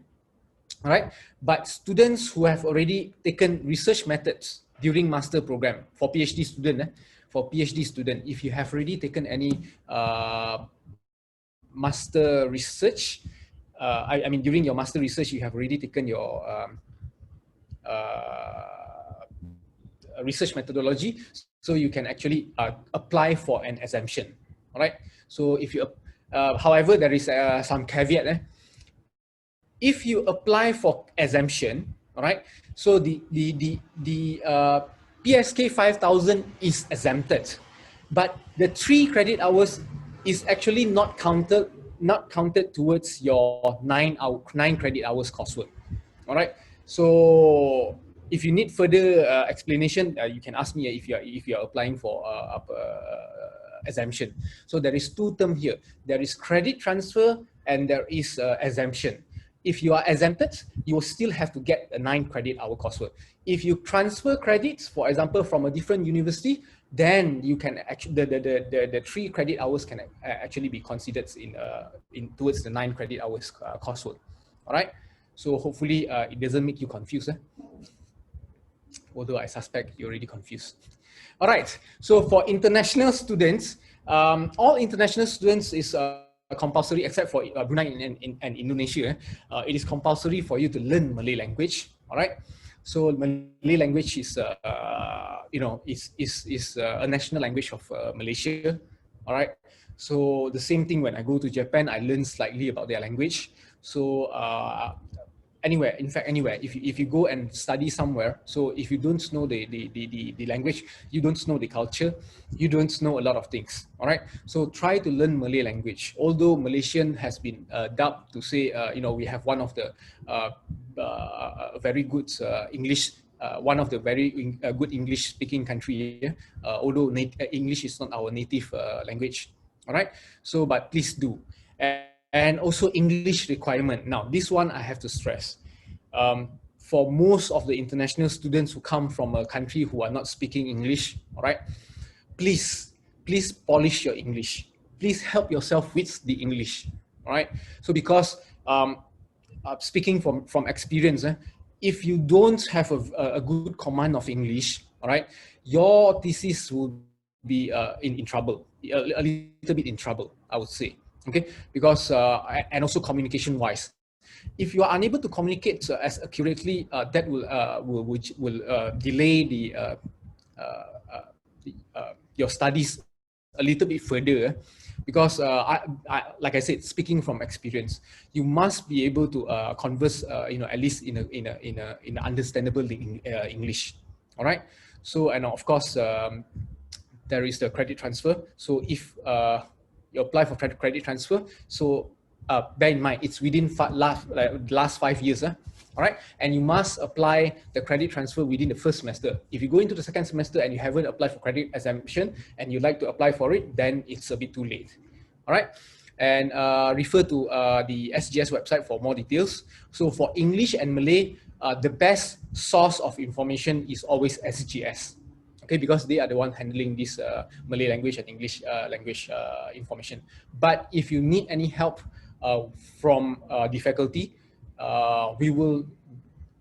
All right, but students who have already taken research methods during master program, for PhD student, if you have already taken any master research, I mean during your master research you have already taken your research methodology, so you can actually apply for an exemption. All right, so if you however, there is some caveat. If you apply for exemption, all right, so the PSK 5000 is exempted, but the 3 credit hours is actually not counted towards your 9 credit hours coursework. All right, so if you need further explanation, you can ask me if you are applying for exemption. So there is 2 terms here. There is credit transfer and there is exemption. If you are exempted, you will still have to get a 9 credit hour coursework. If you transfer credits, for example, from a different university, then you can actually the 3 credit hours can actually be considered in towards the 9 credit hours coursework. All right. So hopefully it doesn't make you confused. Although I suspect you're already confused. All right. So for international students, all international students is compulsory except for Brunei and Indonesia. It is compulsory for you to learn Malay language. All right. So Malay language is is a national language of Malaysia. All right. So the same thing when I go to Japan, I learn slightly about their language. So anywhere, if you go and study somewhere, so if you don't know the language, you don't know the culture, you don't know a lot of things. All right, so try to learn Malay language. Although Malaysian has been dubbed to say, we have one of the very good English, one of the very good English speaking country here, although English is not our native language. All right, so but please do. And also English requirement. Now, this one I have to stress. For most of the international students who come from a country who are not speaking English, all right, please polish your English. Please help yourself with the English, all right? So because speaking from experience, if you don't have a good command of English, all right, your thesis will be in trouble, a little bit in trouble, I would say. Okay, because and also communication wise, If you are unable to communicate as accurately, that will delay your studies a little bit further, because like I said, speaking from experience, you must be able to converse, at least in a understandable English. All right. So, and of course, there is the credit transfer. So if you apply for credit transfer, so bear in mind it's within last 5 years. All right, and you must apply the credit transfer within the first semester. If you go into the second semester and you haven't applied for credit exemption and you'd like to apply for it, then it's a bit too late. All right, and refer to the SGS website for more details. So for English and Malay, the best source of information is always SGS. Okay, because they are the one handling this Malay language and English language information. But if you need any help from the faculty, we will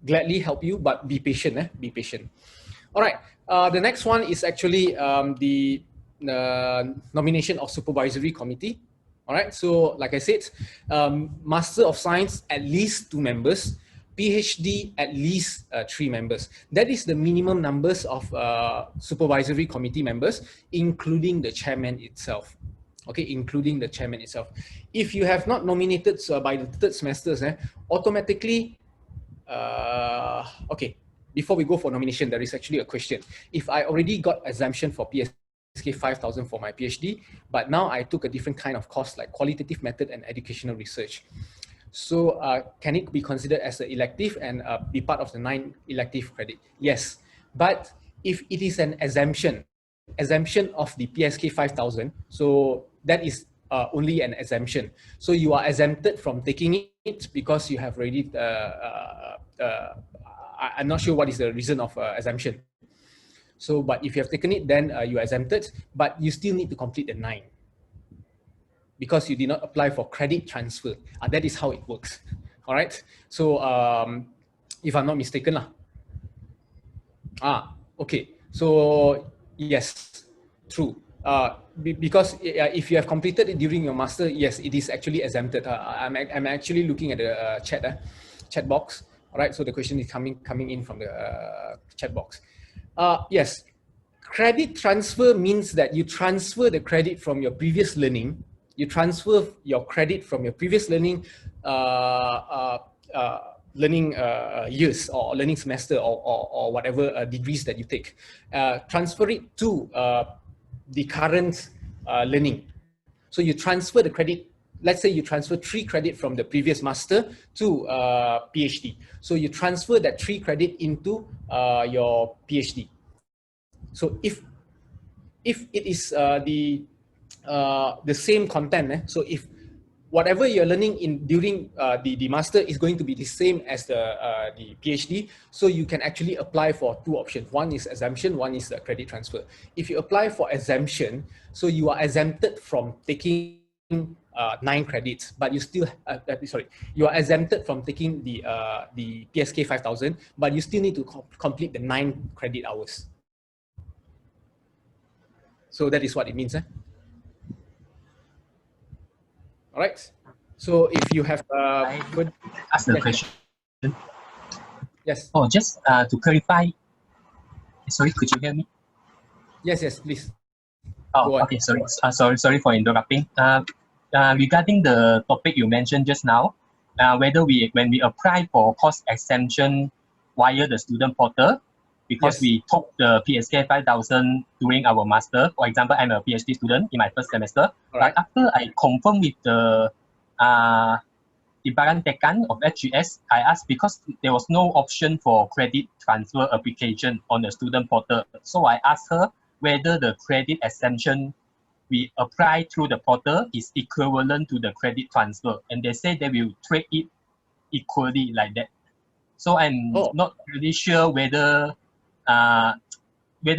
gladly help you, but be patient. Be patient. All right. The next one is actually the nomination of supervisory committee. All right. So, like I said, Master of Science, at least 2 members. PhD, at least 3 members. That is the minimum numbers of supervisory committee members, including the chairman itself. Okay, including the chairman itself. If you have not nominated by the 3rd semesters, automatically, okay, before we go for nomination, there is actually a question. If I already got exemption for PSK 5,000 for my PhD, but now I took a different kind of course like qualitative method and educational research. So can it be considered as an elective and be part of the 9 elective credit? Yes, but if it is an exemption of the PSK 5,000, so that is only an exemption. So you are exempted from taking it because you have already, I'm not sure what is the reason of exemption. So, but if you have taken it, then you are exempted, but you still need to complete the 9. Because you did not apply for credit transfer. That is how it works. All right. So if I'm not mistaken. Okay. So yes, true. Because if you have completed it during your master, yes, it is actually exempted. I'm actually looking at the chat box. All right. So the question is coming in from the chat box. Yes. Credit transfer means that you transfer the credit from your previous learning. You transfer your credit from your previous learning years or learning semester or whatever degrees that you take. Transfer it to the current learning. So you transfer the credit. Let's say you transfer 3 credit from the previous master to PhD. So you transfer that 3 credit into your PhD. So if it is the same content, so if whatever you're learning during the master is going to be the same as the PhD, so you can actually apply for 2 options. One is exemption, one is credit transfer. If you apply for exemption, so you are exempted from taking 9 credits, but you still you are exempted from taking the PSK 5,000, but you still need to complete the 9 credit hours. So that is what it means. All right. So if you have ask the question. Yes. Oh, just to clarify. Sorry, could you hear me? Yes, please. Oh, okay. Sorry for interrupting. Regarding the topic you mentioned just now, whether when we apply for course exemption via the student portal, because we took the PSK 5,000 during our master. For example, I'm a PhD student in my first semester. But after I confirm with the Ibaran Tekan of HGS, I asked because there was no option for credit transfer application on the student portal. So I asked her whether the credit exemption we apply through the portal is equivalent to the credit transfer. And they say they will treat it equally like that. So I'm not really sure whether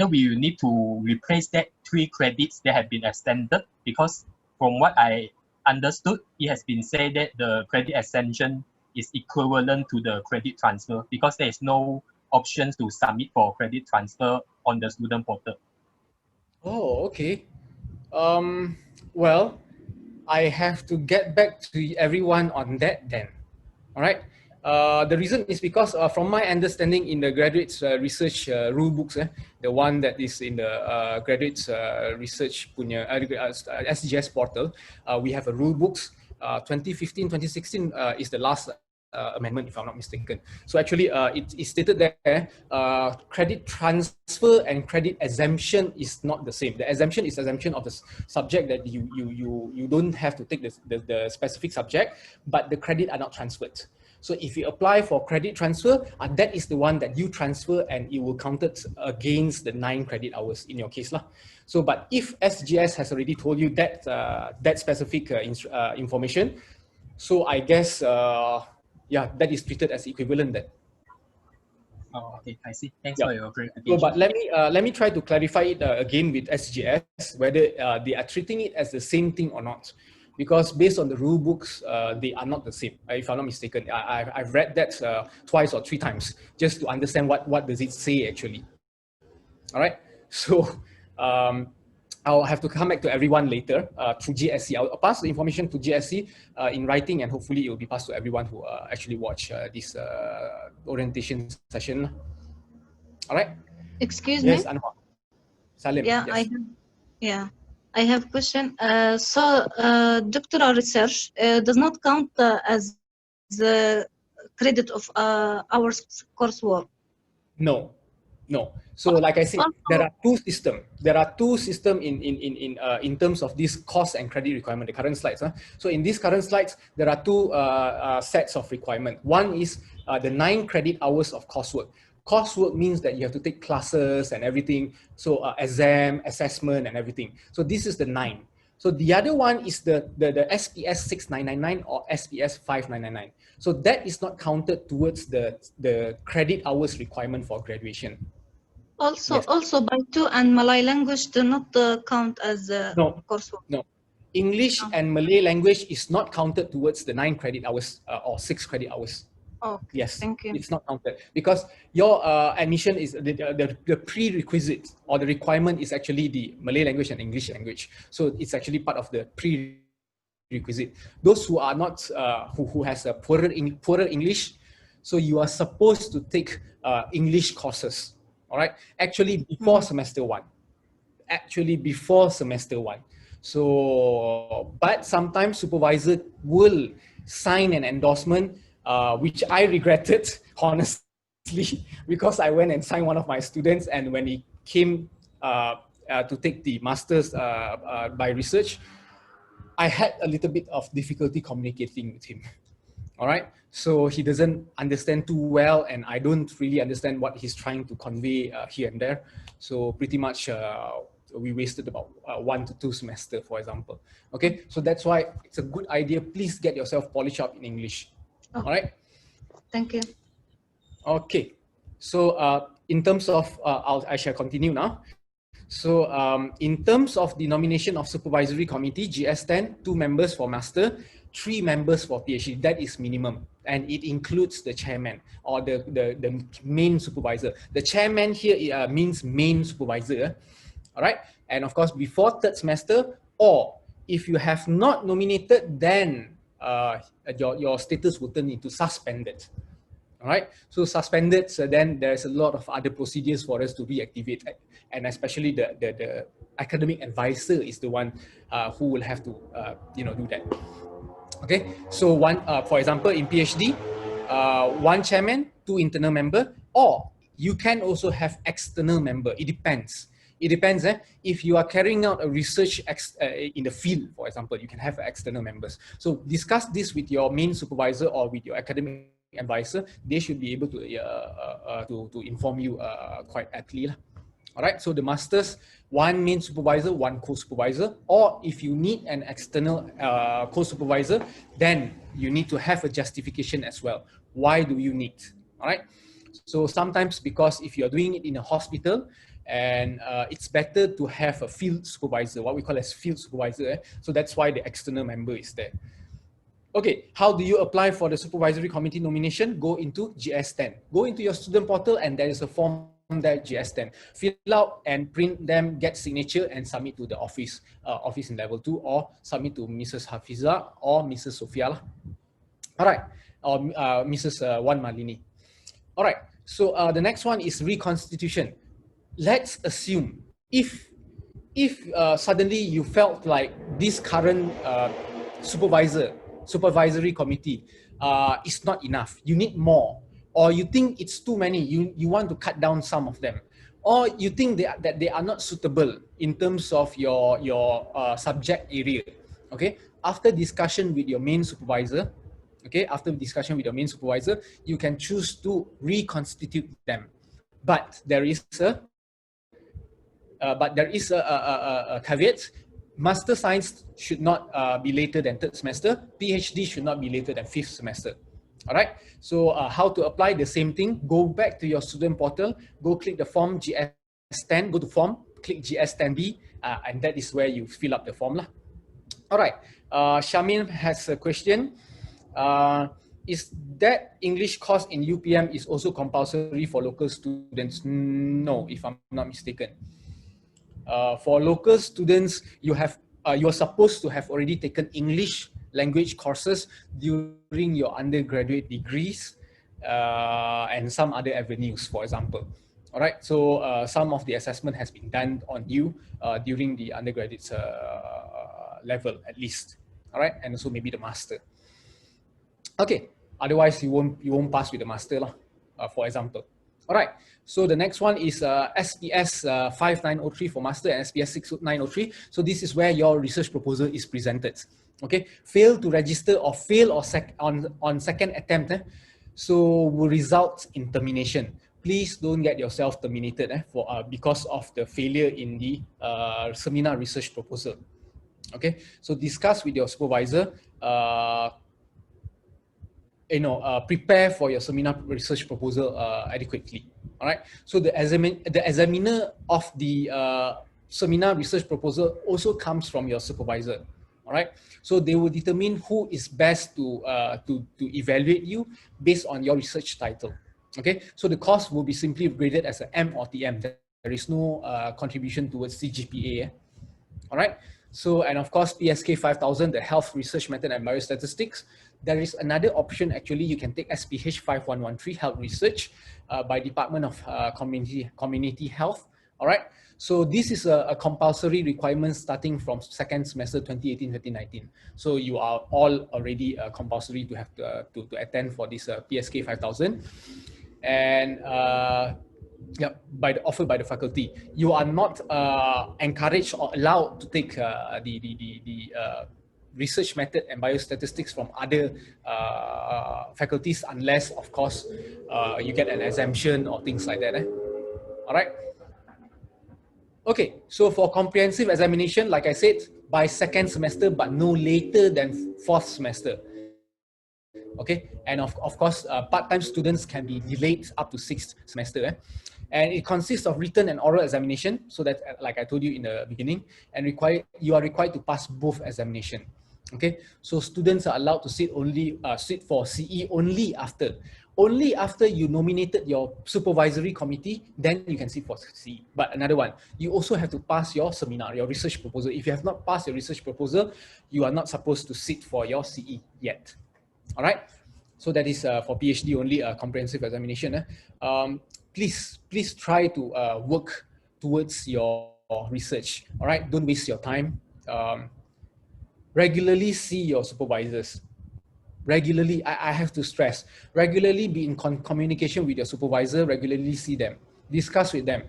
we need to replace that 3 credits that have been extended, because from what I understood, it has been said that the credit exemption is equivalent to the credit transfer because there is no options to submit for credit transfer on the student portal. Oh, okay. Well, I have to get back to everyone on that then. All right. The reason is because from my understanding in the graduates research rule books, the one that is in the graduates research punya, SGS portal, we have a rule books. 2015, 2016 is the last amendment, if I'm not mistaken. So actually, it's stated there, credit transfer and credit exemption is not the same. The exemption is exemption of the subject that you don't have to take the specific subject, but the credit are not transferred. So if you apply for credit transfer, that is the one that you transfer and it will count it against the 9 credit hours in your case lah. So, but if SGS has already told you that that specific information, so I guess yeah, that is treated as equivalent then. Oh, okay, I see. Thanks for your clarification. So, but let me try to clarify it again with SGS, whether they are treating it as the same thing or not. Because based on the rule books, they are not the same, if I'm not mistaken. I've read that twice or 3 times just to understand what does it say actually. All right, so I'll have to come back to everyone later through GSC. I'll pass the information to GSC in writing, and hopefully it will be passed to everyone who actually watch this orientation session. All right. Excuse me. Yes, me. Anwar. Salim. Yes. I have question. So doctoral research does not count as the credit of our coursework. No. So like I said, there are two systems. There are two systems in terms of this cost and credit requirement, the current slides. So in these current slides, there are two sets of requirement. One is the 9 credit hours of coursework. Coursework means that you have to take classes and everything. So exam, assessment and everything. So this is the 9. So the other one is the SPS 6999 or SPS 5999. So that is not counted towards the credit hours requirement for graduation. Also, yes. Also Bantu and Malay language do not count as coursework. No. English and Malay language is not counted towards the 9 credit hours or 6 credit hours. Oh, yes, thank you. It's not counted because your admission is the prerequisite or the requirement is actually the Malay language and English language. So it's actually part of the prerequisite. Those who are not who has a poorer English, so you are supposed to take English courses. All right, actually before semester 1. Actually before semester 1. So, but sometimes supervisor will sign an endorsement. Which I regretted, honestly, because I went and signed one of my students, and when he came to take the master's by research, I had a little bit of difficulty communicating with him. All right, so he doesn't understand too well, and I don't really understand what he's trying to convey here and there. So pretty much we wasted about 1 to 2 semesters, for example. Okay, so that's why it's a good idea. Please get yourself polished up in English. Oh. All right. Thank you. Okay. So in terms of, I shall continue now. So in terms of the nomination of supervisory committee, GS10, 2 members for master, 3 members for PhD. That is minimum, and it includes the chairman or the main supervisor. The chairman here means main supervisor. All right. And of course, before 3rd semester, or if you have not nominated, then your status will turn into suspended. All right, so suspended, so then there's a lot of other procedures for us to reactivate, and especially the academic advisor is the one who will have to do that. Okay, so one for example in PhD, 1 chairman, 2 internal member, or you can also have external member. It depends. It depends. If you are carrying out a research in the field, for example, you can have external members. So discuss this with your main supervisor or with your academic advisor. They should be able to inform you quite aptly. All right. So the masters, 1 main supervisor, 1 co-supervisor, or if you need an external co-supervisor, then you need to have a justification as well. Why do you need? All right. So sometimes because if you are doing it in a hospital, and it's better to have a field supervisor, what we call as field supervisor. So that's why the external member is there. Okay, how do you apply for the supervisory committee nomination? Go into GS10. Go into your student portal, and there is a form there, GS10. Fill out and print them, get signature, and submit to the office in level 2, or submit to Mrs. Hafiza or Mrs. Sophia. All right. or Mrs. Wan Malini. All right, so the next one is reconstitution. Let's assume if suddenly you felt like this current supervisory committee is not enough, you need more, or you think it's too many, you want to cut down some of them, or you think that they are not suitable in terms of your subject area, okay? After discussion with your main supervisor, you can choose to reconstitute them. But there is a caveat. Master Science should not be later than 3rd semester. PhD should not be later than 5th semester. All right. So how to apply the same thing? Go back to your student portal. Go click the form GS10. Go to form. Click GS10B, and that is where you fill up the form lah. All right. Shamin has a question. Is that English course in UPM is also compulsory for local students? No, if I'm not mistaken. For local students, you are supposed to have already taken English language courses during your undergraduate degrees and some other avenues, for example. All right, so some of the assessment has been done on you during the undergraduate level at least. All right, and also maybe the master. Okay, otherwise you won't pass with the master lah, for example. All right, so the next one is SPS 5903 for master and SPS 6903. So this is where your research proposal is presented. Okay, fail to register or fail on second attempt, so will result in termination. Please don't get yourself terminated because of the failure in the seminar research proposal. Okay, so discuss with your supervisor. Prepare for your seminar research proposal adequately. All right. So the examiner of the seminar research proposal also comes from your supervisor. All right. So they will determine who is best to evaluate you based on your research title. Okay. So the course will be simply graded as an M or TM. There is no contribution towards CGPA. All right. So, and of course, PSK 5000, the Health Research Method and Biostatistics. There is another option, actually, you can take SPH 5113, Health Research by Department of Community Health. All right. So this is a compulsory requirement starting from 2nd semester 2018-2019. So you are all already compulsory to have to attend for this PSK 5000. And offered by the faculty. You are not encouraged or allowed to take the research method and biostatistics from other faculties unless, of course, you get an exemption or things like that. All right. Okay, so for comprehensive examination, like I said, by 2nd semester, but no later than 4th semester. Okay, and of course, part-time students can be delayed up to 6th semester. And it consists of written and oral examination, so that, like I told you in the beginning, and you are required to pass both examination. Okay, so students are allowed to sit for CE only after you nominated your supervisory committee, then you can sit for CE. But another one, you also have to pass your seminar, your research proposal. If you have not passed your research proposal, you are not supposed to sit for your CE yet. All right, so that is for PhD only comprehensive examination. Please try to work towards your research. All right, don't waste your time. Regularly see your supervisors. Regularly, I have to stress, regularly be in communication with your supervisor, regularly see them, discuss with them.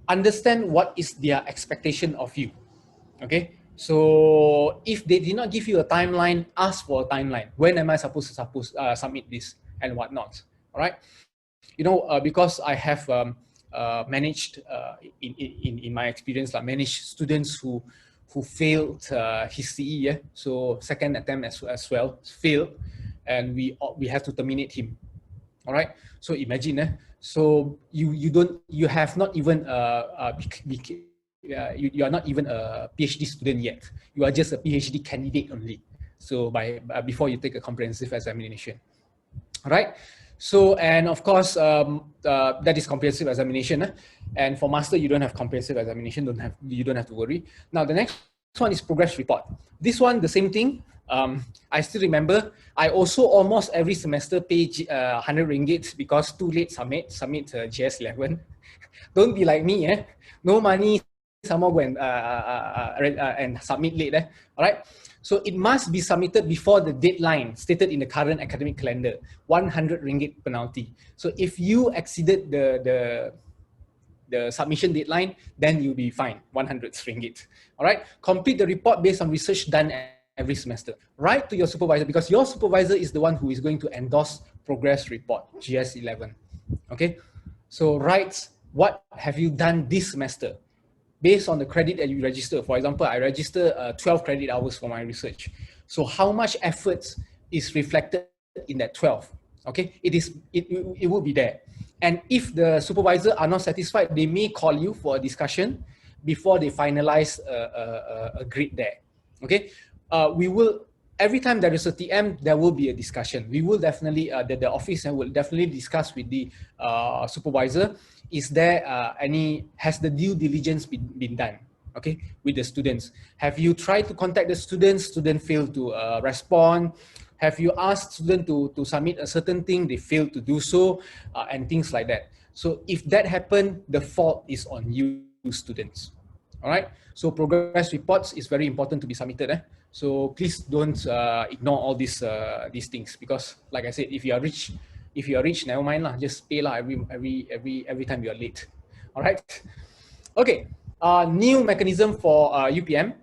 Understand what is their expectation of you, okay? So if they did not give you a timeline, ask for a timeline. When am I supposed to submit this and whatnot, all right? You know, because I have managed, in my experience, managed students who failed his CE, so second attempt as well, failed, and we have to terminate him. All right. So imagine, so you have not even you are not even a PhD student yet. You are just a PhD candidate only. So before you take a comprehensive examination. All right. So, and of course, that is comprehensive examination. And for master, you don't have comprehensive examination. You don't have to worry. Now, the next one is progress report. This one, the same thing. I still remember, I also almost every semester pay 100 ringgit because too late submit GS11. Don't be like me, eh? No money, someone go and submit late. All right. So it must be submitted before the deadline stated in the current academic calendar. 100 ringgit penalty. So if you exceeded the submission deadline, then you'll be fined 100 ringgit. All right. Complete the report based on research done every semester. Write to your supervisor because your supervisor is the one who is going to endorse progress report GS11. Okay. So write what have you done this semester based on the credit that you register. For example, I register 12 credit hours for my research. So how much effort is reflected in that 12? Okay, it will be there. And if the supervisor are not satisfied, they may call you for a discussion before they finalize a grade there. Okay, we will, every time there is a TM, there will be a discussion. We will definitely, the office will definitely discuss with the supervisor, is there has the due diligence been done, okay, with the students? Have you tried to contact the students? Student failed to respond. Have you asked student to submit a certain thing? They failed to do so, and things like that. So if that happened, the fault is on you students. All right. So progress reports is very important to be submitted. So please don't ignore all these things, because like I said, if you are rich, never mind lah. Just pay lah every time you are late. All right. Okay. New mechanism for UPM.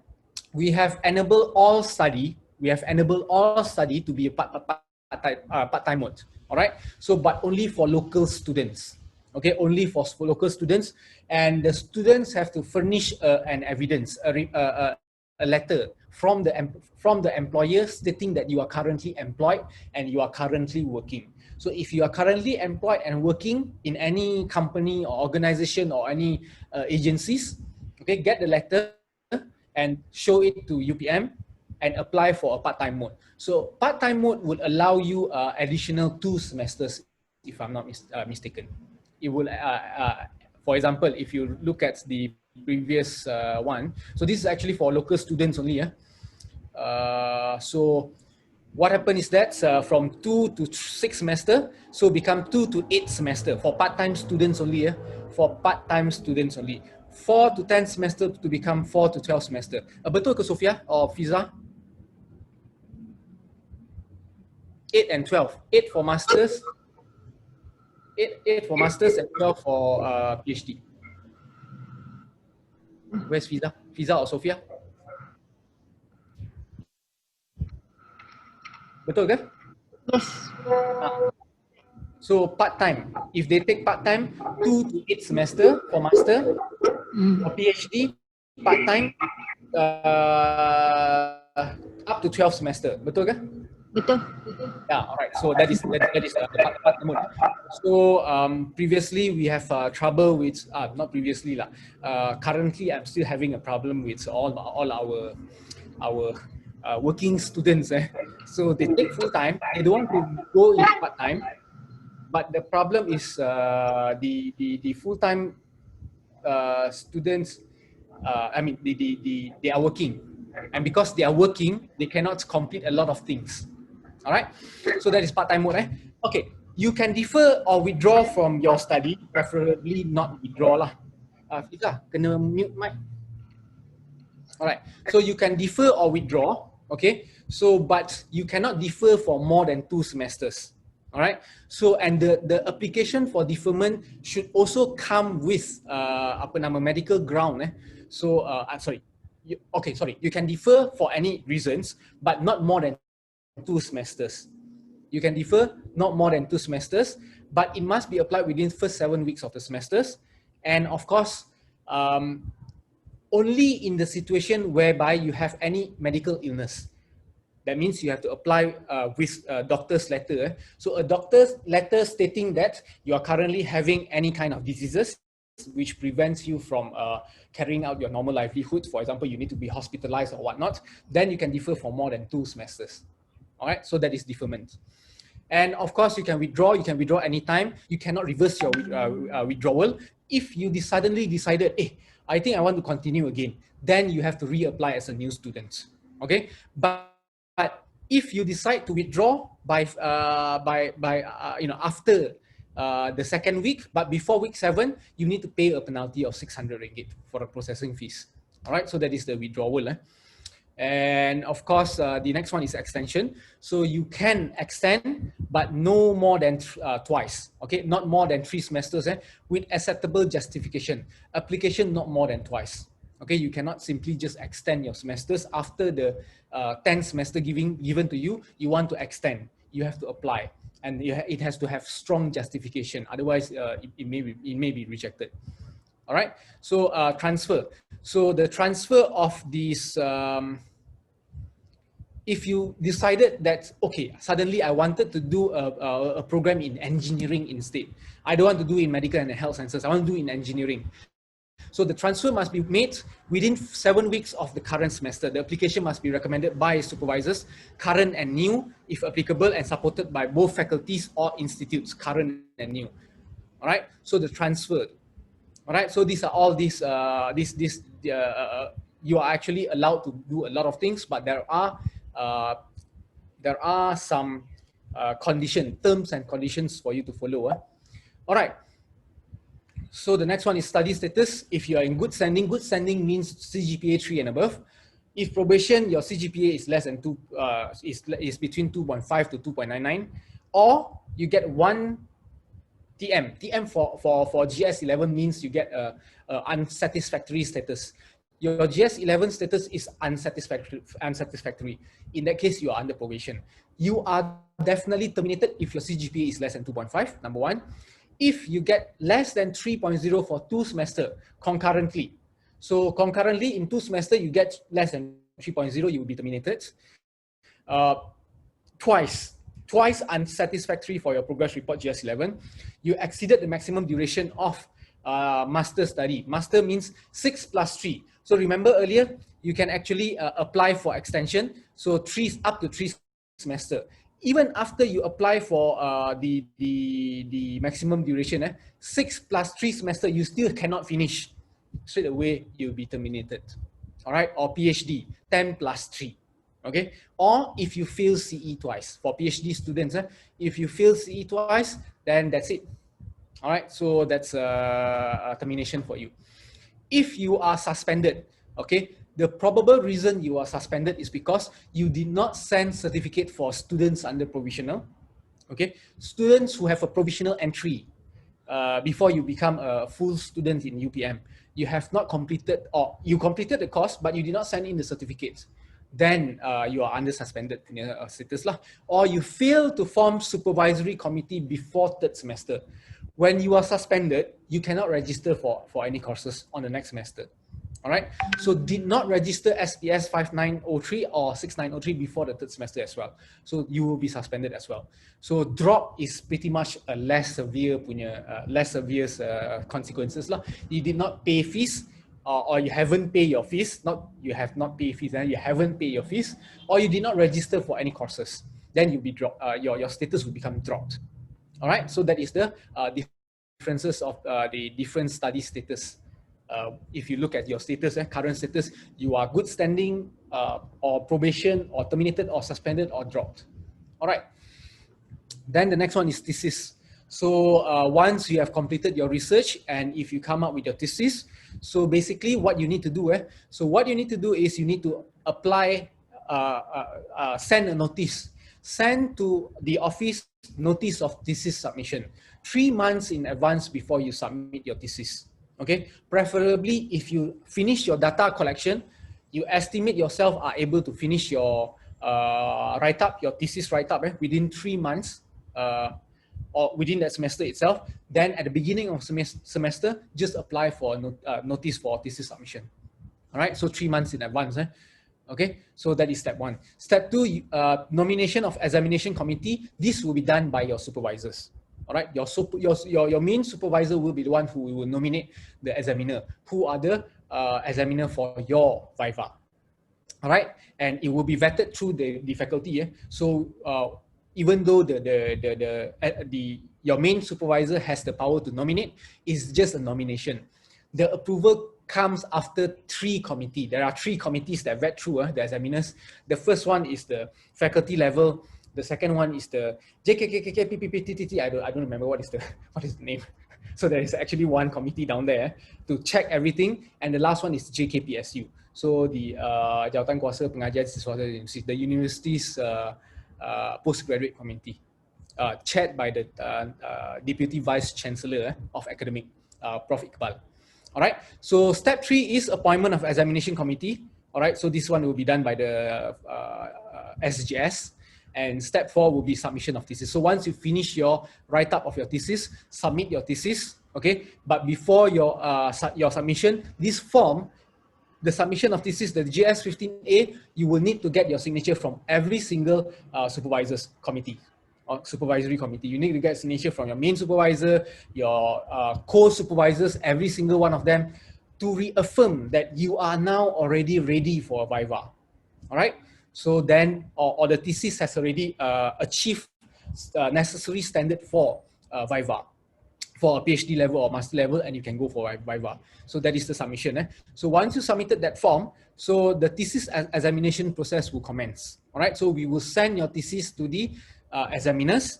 We have enabled all study. We have enabled all study to be a part-time mode. All right. So, but only for local students. Okay, only for local students, and the students have to furnish an evidence, a letter from the employer stating that you are currently employed and you are currently working. So if you are currently employed and working in any company or organization or any agencies, okay, get the letter and show it to UPM and apply for a part-time mode. So part-time mode would allow you additional 2 semesters, if I'm not mistaken. It will, for example, if you look at the previous one, so this is actually for local students only. So what happened is that from 2 to 6 semester, so become 2 to 8 semester for part-time students only. For part-time students only. 4 to 10 semester to become 4 to 12 semester. Betul ke Sophia or Fiza? 8 and 12. 8 for masters. 8 for masters and 12 for PhD. Where's Fiza? Fiza or Sophia? Betul ke? Yes. So part-time. If they take part-time, 2 to 8 semester for master. For PhD, part-time up to 12 semester. Betul ke? Betul. Yeah, all right. So that is part mode. So previously we have trouble with not previously lah. Currently I'm still having a problem with all our working students. So they take full time. They don't want to go into part time, but the problem is the full time students. I mean they are working, and because they are working, they cannot complete a lot of things. All right, so that is part-time mode. Okay, you can defer or withdraw from your study, preferably not withdraw lah. Fiza, kena mute mic. All right, so you can defer or withdraw. Okay, so but you cannot defer for more than 2 semesters. All right, so and the application for deferment should also come with medical ground. So you can defer for any reasons, but not more than 2 semesters. You can defer not more than 2 semesters, but it must be applied within the first 7 weeks of the semesters. And of course, only in the situation whereby you have any medical illness. That means you have to apply with a doctor's letter. So a doctor's letter stating that you are currently having any kind of diseases which prevents you from carrying out your normal livelihood. For example, you need to be hospitalized or whatnot. Then you can defer for more than 2 semesters. All right, so that is deferment. And of course, you can withdraw anytime. You cannot reverse your withdrawal. If you suddenly decided, hey, I think I want to continue again, then you have to reapply as a new student. Okay, but if you decide to withdraw by after the second week, but before week 7, you need to pay a penalty of 600 ringgit for the processing fees. All right, so that is the withdrawal. And of course, the next one is extension. So you can extend, but no more than twice. Okay, not more than 3 semesters with acceptable justification. Application not more than twice. Okay, you cannot simply just extend your semesters after the 10th semester given to you. You want to extend, you have to apply, and it has to have strong justification. Otherwise, it may be rejected. All right. So transfer. So the transfer of these, if you decided that, okay, suddenly I wanted to do a program in engineering instead. I don't want to do in medical and health sciences. I want to do in engineering. So the transfer must be made within 7 weeks of the current semester. The application must be recommended by supervisors, current and new, if applicable, and supported by both faculties or institutes, current and new. All right. So the transfer. All right. So these are all these. You are actually allowed to do a lot of things, but there are some terms and conditions for you to follow. All right. So the next one is study status. If you are in good standing means CGPA 3 and above. If probation, your CGPA is less than 2, is between 2.5 to 2.99, or you get 1 TM. TM for GS11 means you get a unsatisfactory status. Your GS11 status is unsatisfactory. In that case, you are under probation. You are definitely terminated if your CGPA is less than 2.5, number 1. If you get less than 3.0 for 2 semesters concurrently. So concurrently in 2 semesters, you get less than 3.0, you will be terminated. Twice unsatisfactory for your progress report GS11. You exceeded the maximum duration of master study. Master means 6 plus 3. So remember earlier, you can actually apply for extension. So up to 3 semesters. Even after you apply for the maximum duration, 6 plus 3 semester, you still cannot finish. Straight away, you'll be terminated. All right, or PhD, 10 plus 3. Okay, or if you fail CE twice. For PhD students, if you fail CE twice, then that's it. All right, so that's a termination for you. If you are suspended, okay, the probable reason you are suspended is because you did not send certificate for students under provisional. Okay, students who have a provisional entry before you become a full student in UPM, you have not completed, or you completed the course, but you did not send in the certificates. Then you are under suspended status lah. Or you fail to form supervisory committee before 3rd semester. When you are suspended, you cannot register for any courses on the next semester. All right. So did not register SPS 5903 or 6903 before the 3rd semester as well. So you will be suspended as well. So drop is pretty much a less severe consequences lah. You did not pay fees, or you haven't paid your fees. You have not paid fees, and you haven't paid your fees, or you did not register for any courses. Then you'll be dropped. Your status will become dropped. All right. So that is the differences of the different study status. If you look at your status, current status, you are good standing, or probation, or terminated, or suspended, or dropped. All right. Then the next one is thesis. So once you have completed your research, and if you come up with your thesis, so basically what you need to do, is you need to apply, send a notice. Send to the office notice of thesis submission 3 months in advance before you submit your thesis. Okay, preferably if you finish your data collection, you estimate yourself are able to finish your write-up, your thesis write-up within 3 months, or within that semester itself, then at the beginning of semester, just apply for a notice for thesis submission. All right, so 3 months in advance. Okay, so that is step 1. Step 2, nomination of examination committee. This will be done by your supervisors. All right, your main supervisor will be the one who will nominate the examiner, who are the examiner for your viva. All right, and it will be vetted through the faculty. So even though your main supervisor has the power to nominate, it's just a nomination. The approval comes after 3 committees. There are 3 committees that vet through the examiners. The first one is the faculty level. The second one is the JKKKPPPTTT. I don't remember what is the name. So there is actually one committee down there to check everything, and the last one is JKPSU. So the Jawatan Kuasa Pengajian Siswa the university's postgraduate committee, chaired by the Deputy Vice Chancellor of Academic, Prof. Iqbal. All right, so step 3 is appointment of examination committee. All right, so this one will be done by the SGS, and step 4 will be submission of thesis. So once you finish your write-up of your thesis, submit your thesis, okay? But before your submission, this form, the submission of thesis, the GS15A, you will need to get your signature from every single supervisor's committee or supervisory committee. You need to get signature from your main supervisor, your co-supervisors, every single one of them, to reaffirm that you are now already ready for a viva. All right. So then, or the thesis has already achieved necessary standard for viva, for a PhD level or master level, and you can go for viva. So that is the submission. So once you submitted that form, so the thesis examination process will commence. All right. So we will send your thesis to the examiners.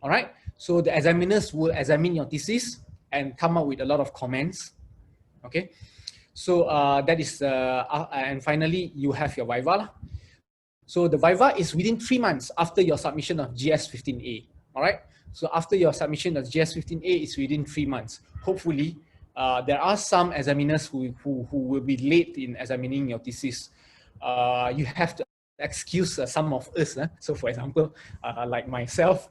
All right. So the examiners will examine your thesis and come up with a lot of comments. Okay. So that is, and finally you have your viva. So the viva is within 3 months after your submission of GS15A. All right. So after your submission of GS15A, it's within 3 months. Hopefully, there are some examiners who will be late in examining your thesis. You have to excuse some of us. So for example, like myself,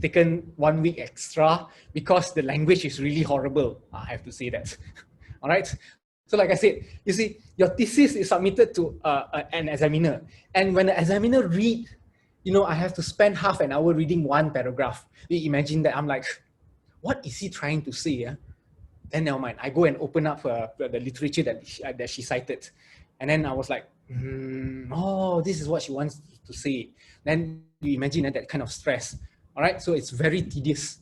taken 1 week extra because the language is really horrible. I have to say that. All right. So like I said, you see, your thesis is submitted to an examiner. And when the examiner reads, you know, I have to spend half an hour reading 1 paragraph. You imagine that I'm like, what is he trying to say? Then never mind. I go and open up the literature that she cited. And then I was like, oh, this is what she wants to say. Then you imagine that kind of stress. All right, so it's very tedious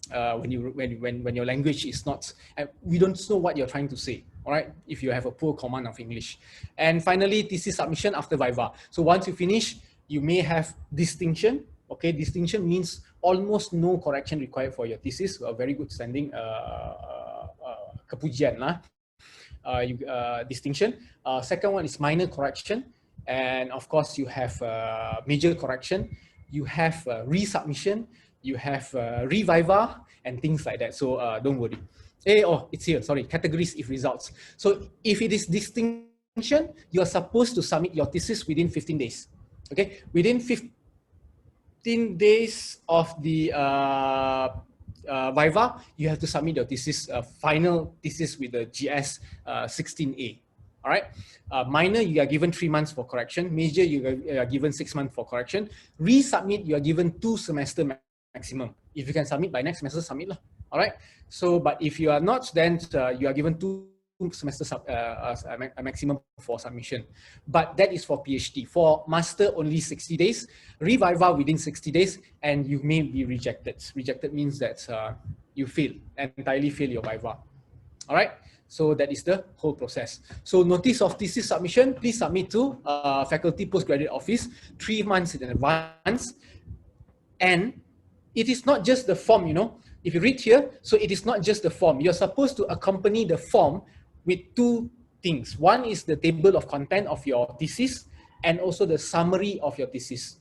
when your language is not, we don't know what you're trying to say. All right, if you have a poor command of English. And finally, thesis submission after viva. So once you finish, you may have distinction. Okay, distinction means almost no correction required for your thesis. A very good standing kepujian lah. Distinction. Second one is minor correction, and of course you have major correction. You have resubmission. You have reviva and things like that. So don't worry. It's here. Sorry, categories if results. So if it is distinction, you are supposed to submit your thesis within 15 days. Okay, within 15 days of the viva, you have to submit your thesis, final thesis with the GS 16A. All right. Minor, you are given 3 months for correction. Major, you are given 6 months for correction. Resubmit, you are given 2 semester maximum. If you can submit by next semester, submit lah. All right. So, but if you are not, then you are given 2 semesters a maximum for submission. But that is for PhD. For master, only 60 days. Reviva within 60 days, and you may be rejected. Rejected means that you fail, entirely fail your viva. All right. So that is the whole process. So notice of thesis submission, please submit to Faculty Postgraduate Office 3 months in advance. And it is not just the form, you know. If you read here, so it is not just the form. You're supposed to accompany the form with 2 things. One is the table of content of your thesis and also the summary of your thesis.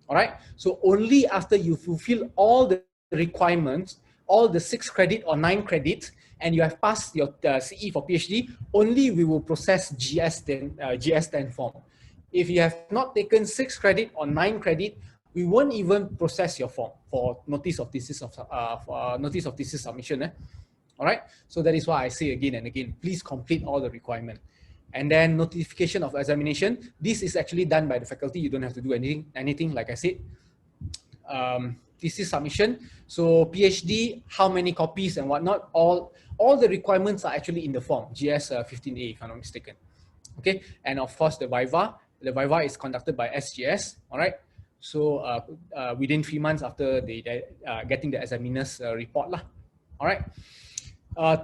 All right. So only after you fulfill all the requirements, all the 6 credit or 9 credits, and you have passed your CE for PhD, only we will process GS10 form. If you have not taken 6 credit or 9 credit, we won't even process your form for notice of thesis submission. All right. So that is why I say again and again, please complete all the requirement. And then notification of examination. This is actually done by the faculty. You don't have to do anything like I said. Thesis submission. So PhD, how many copies and whatnot, all the requirements are actually in the form, GS15A if I'm not mistaken. Okay. And of course the viva. The viva is conducted by SGS. All right. So within 3 months after getting the examiner's report lah. All right.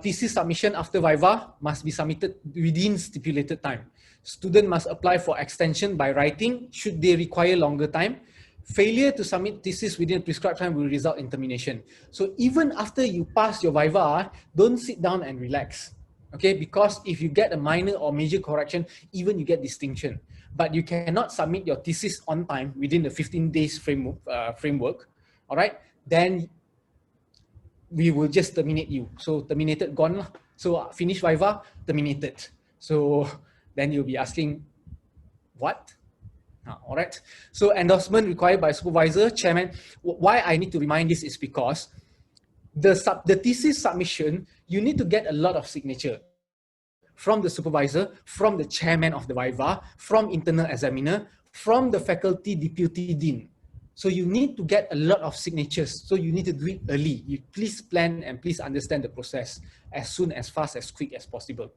thesis submission after Viva must be submitted within stipulated time. Student must apply for extension by writing should they require longer time. Failure to submit thesis within prescribed time will result in termination. So even after you pass your Viva, don't sit down and relax. Okay, because if you get a minor or major correction, even you get distinction. But you cannot submit your thesis on time within the 15 days framework. All right, then we will just terminate you. So terminated, gone lah. So finish Viva, terminated. So then you'll be asking, what? All right. So endorsement required by supervisor, chairman. Why I need to remind this is because the thesis submission, you need to get a lot of signature from the supervisor, from the chairman of the Viva, from internal examiner, from the faculty deputy dean. So you need to get a lot of signatures. So you need to do it early. You please plan and please understand the process as soon, as fast, as quick as possible.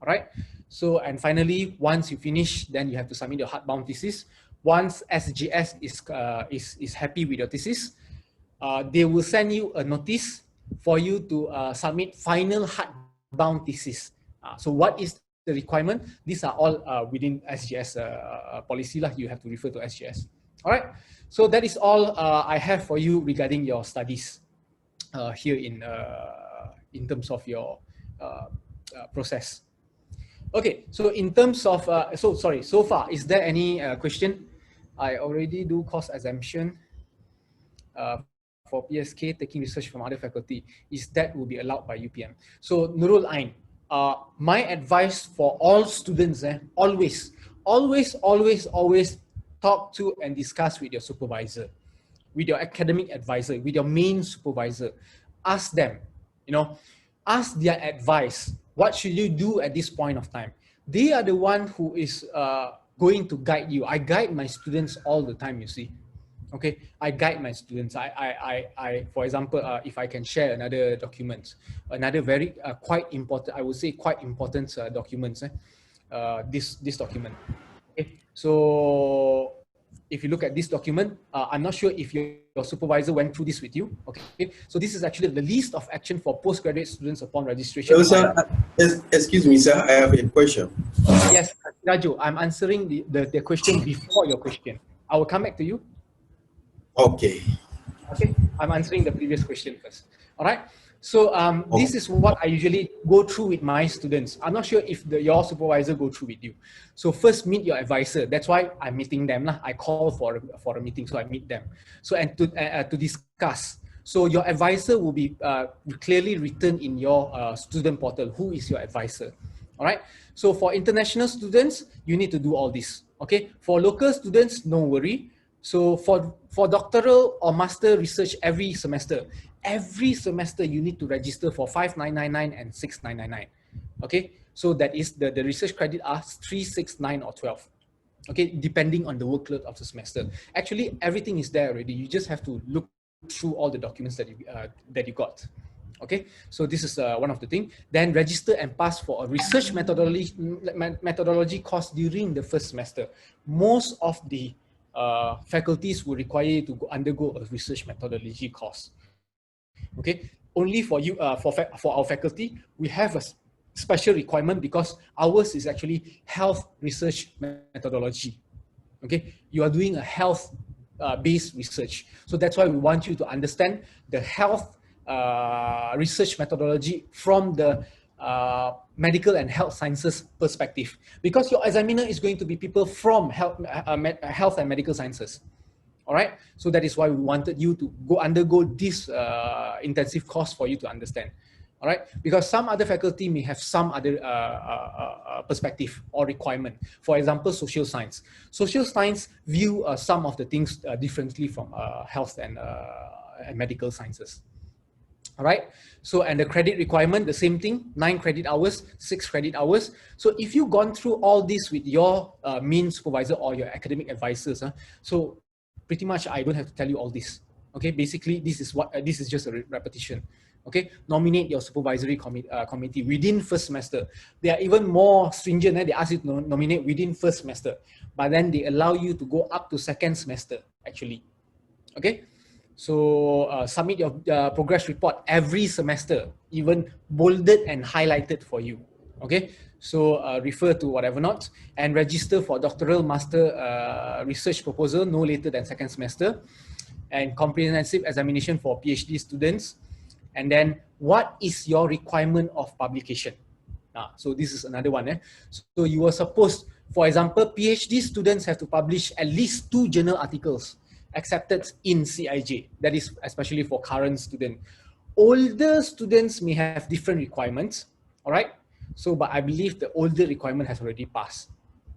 All right. So, and finally, once you finish, then you have to submit your hardbound thesis. Once SGS is happy with your thesis, they will send you a notice for you to submit final hardbound thesis. So what is the requirement? These are all within SGS policy lah. You have to refer to SGS. All right. So that is all I have for you regarding your studies here in terms of your process. Okay, so in terms of, so far, is there any question? I already do cost exemption for PSK taking research from other faculty. Is that will be allowed by UPM? So Nurul Ain, my advice for all students, always talk to and discuss with your supervisor, with your academic advisor, with your main supervisor. Ask them, ask their advice. What should you do at this point of time? They are the one who is going to guide you. I guide my students all the time, you see. Okay, I guide my students. I for example, if I can share another document, another very quite important, I would say quite important documents. This document. Okay, so if you look at this document, I'm not sure if your supervisor went through this with you. Okay, so this is actually the list of action for postgraduate students upon registration. Sir, excuse me, sir, I have a question. Yes, Raju, I'm answering the question before your question. I will come back to you. Okay. Okay, I'm answering the previous question first. All right. So this is what I usually go through with my students. I'm not sure if your supervisor go through with you. So first meet your advisor. That's why I'm meeting them. I call for a meeting, so I meet them. So and to discuss. So your advisor will be clearly written in your student portal. Who is your advisor? All right. So for international students, you need to do all this. Okay. For local students, no worry. So for doctoral or master research every semester you need to register for 5999 and 6999. Okay, so that is the research credit are 3, 6, 9 or 12. Okay, depending on the workload of the semester. Actually, everything is there already. You just have to look through all the documents that you got. Okay, so this is one of the things. Then register and pass for a research methodology course during the first semester. Most of the faculties will require you to undergo a research methodology course. Okay, only for you, for our faculty, we have a special requirement because ours is actually health research methodology. Okay, you are doing a health based research. So that's why we want you to understand the health research methodology from the medical and health sciences perspective, because your examiner is going to be people from health and medical sciences. All right, so that is why we wanted you to undergo this intensive course for you to understand. All right, because some other faculty may have some other perspective or requirement. For example, social science. Social science view some of the things differently from health and medical sciences. All right, so and the credit requirement, the same thing, 9 credit hours, 6 credit hours. So if you've gone through all this with your main supervisor or your academic advisors, so pretty much I don't have to tell you all this. Okay, basically this is just a repetition. Okay, nominate your supervisory committee within first semester. They are even more stringent. They ask you to nominate within first semester, but then they allow you to go up to second semester actually. Okay. So submit your progress report every semester, even bolded and highlighted for you. Okay, so refer to whatever not, and register for doctoral master research proposal no later than second semester, and comprehensive examination for PhD students. And then what is your requirement of publication? So this is another one. So you were supposed, for example, PhD students have to publish at least 2 journal articles accepted in CIJ. That is especially for current students. Older students may have different requirements, all right? So, but I believe the older requirement has already passed.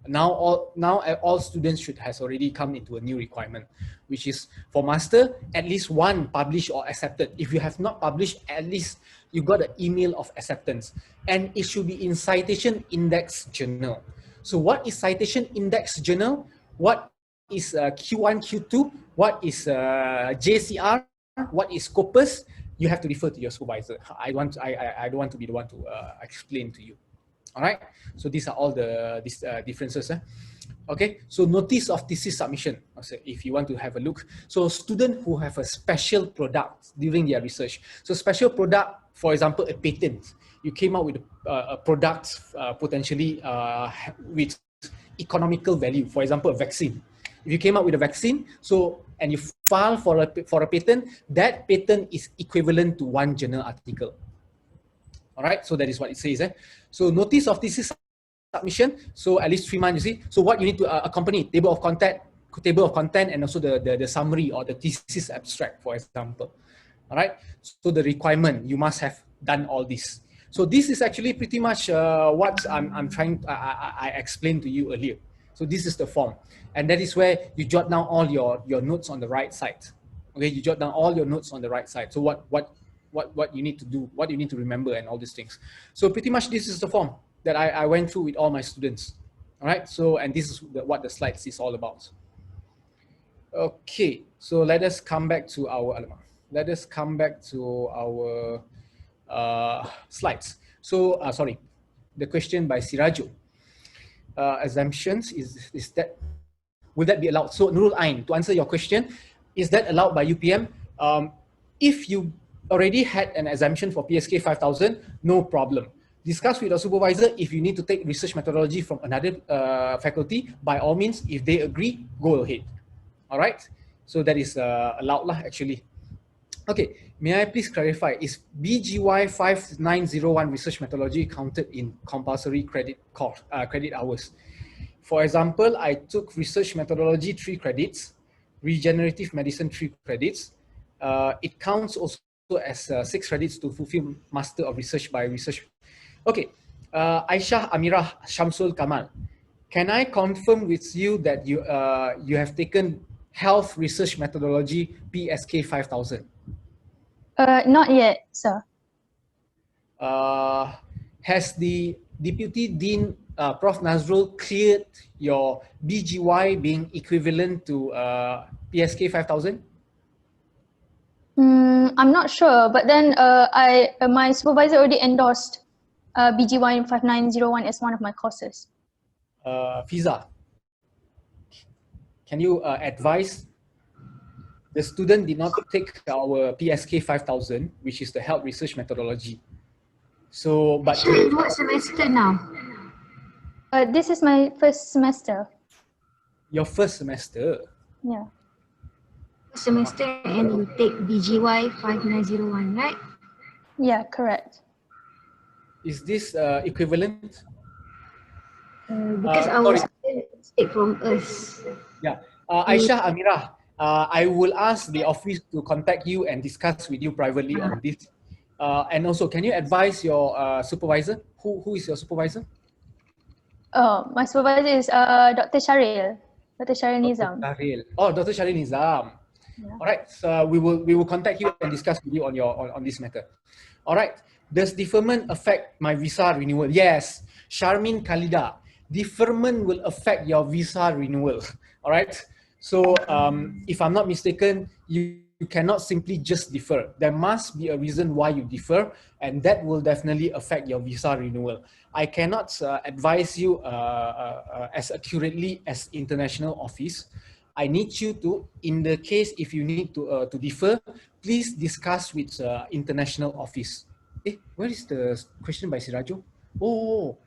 Now all students should has already come into a new requirement, which is for master, at least 1 published or accepted. If you have not published, at least you got an email of acceptance, and it should be in citation index journal. So what is citation index journal? What is Q1, Q2? What is JCR? What is Scopus? You have to refer to your supervisor. I don't want to be the one to explain to you. All right. So these are all the differences. Okay. So notice of thesis submission. If you want to have a look. So students who have a special product during their research. So special product, for example, a patent. You came out with a product potentially with economical value. For example, a vaccine. If you came out with a vaccine, and you file for a patent, that patent is equivalent to 1 journal article. All right, so that is what it says. So notice of thesis submission. So at least 3 months, you see. So what you need to accompany, table of content, and also the summary or the thesis abstract, for example. All right. So the requirement, you must have done all this. So this is actually pretty much what I explained to you earlier. So this is the form, and that is where you jot down all your notes on the right side. Okay, you jot down all your notes on the right side. So what you need to do, what you need to remember, and all these things. So pretty much this is the form that I went through with all my students. All right, so, and this is what the slides is all about. Okay, so let us come back to our slides. So sorry, the question by Sirajo. Exemptions, will that be allowed? So Nurul Ain, to answer your question, is that allowed by UPM? If you already had an exemption for PSK 5000, no problem. Discuss with your supervisor. If you need to take research methodology from another faculty, by all means, if they agree, go ahead. All right, so that is allowed lah, actually. Okay, may I please clarify, is BGY 5901 research methodology counted in compulsory credit hours? For example, I took research methodology 3 credits, regenerative medicine 3 credits. It counts also as 6 credits to fulfill Master of Research by Research. Okay, Aisyah Amirah Shamsul Kamal, can I confirm with you that you have taken Health Research Methodology PSK 5000? Not yet, sir. Has the Deputy Dean, Prof. Nazrul, cleared your BGY being equivalent to PSK 5000? I'm not sure, but then my supervisor already endorsed BGY 5901 as one of my courses. Fiza, can you advise? The student did not take our PSK 5000, which is the Health Research Methodology. So, but what semester now? This is my first semester. Your first semester? Yeah. Semester, and you take BGY 5901, right? Yeah, correct. Is this equivalent? Because our students take from us. Yeah, Aisyah Amirah, I will ask the office to contact you and discuss with you privately on this. And also, can you advise your supervisor? Who is your supervisor? My supervisor is Dr. Sharil. Dr. Sharil Nizam. Oh, Dr. Sharil Nizam. Yeah. All right, so we will contact you and discuss with you on this matter. All right, does deferment affect my visa renewal? Yes, Sharmin Khalida, deferment will affect your visa renewal. All right, so if I'm not mistaken, you cannot simply just defer. There must be a reason why you defer, and that will definitely affect your visa renewal. I cannot advise you as accurately as international office. I need you to, in the case if you need to defer, please discuss with international office. Where is the question by Sirajo? Oh,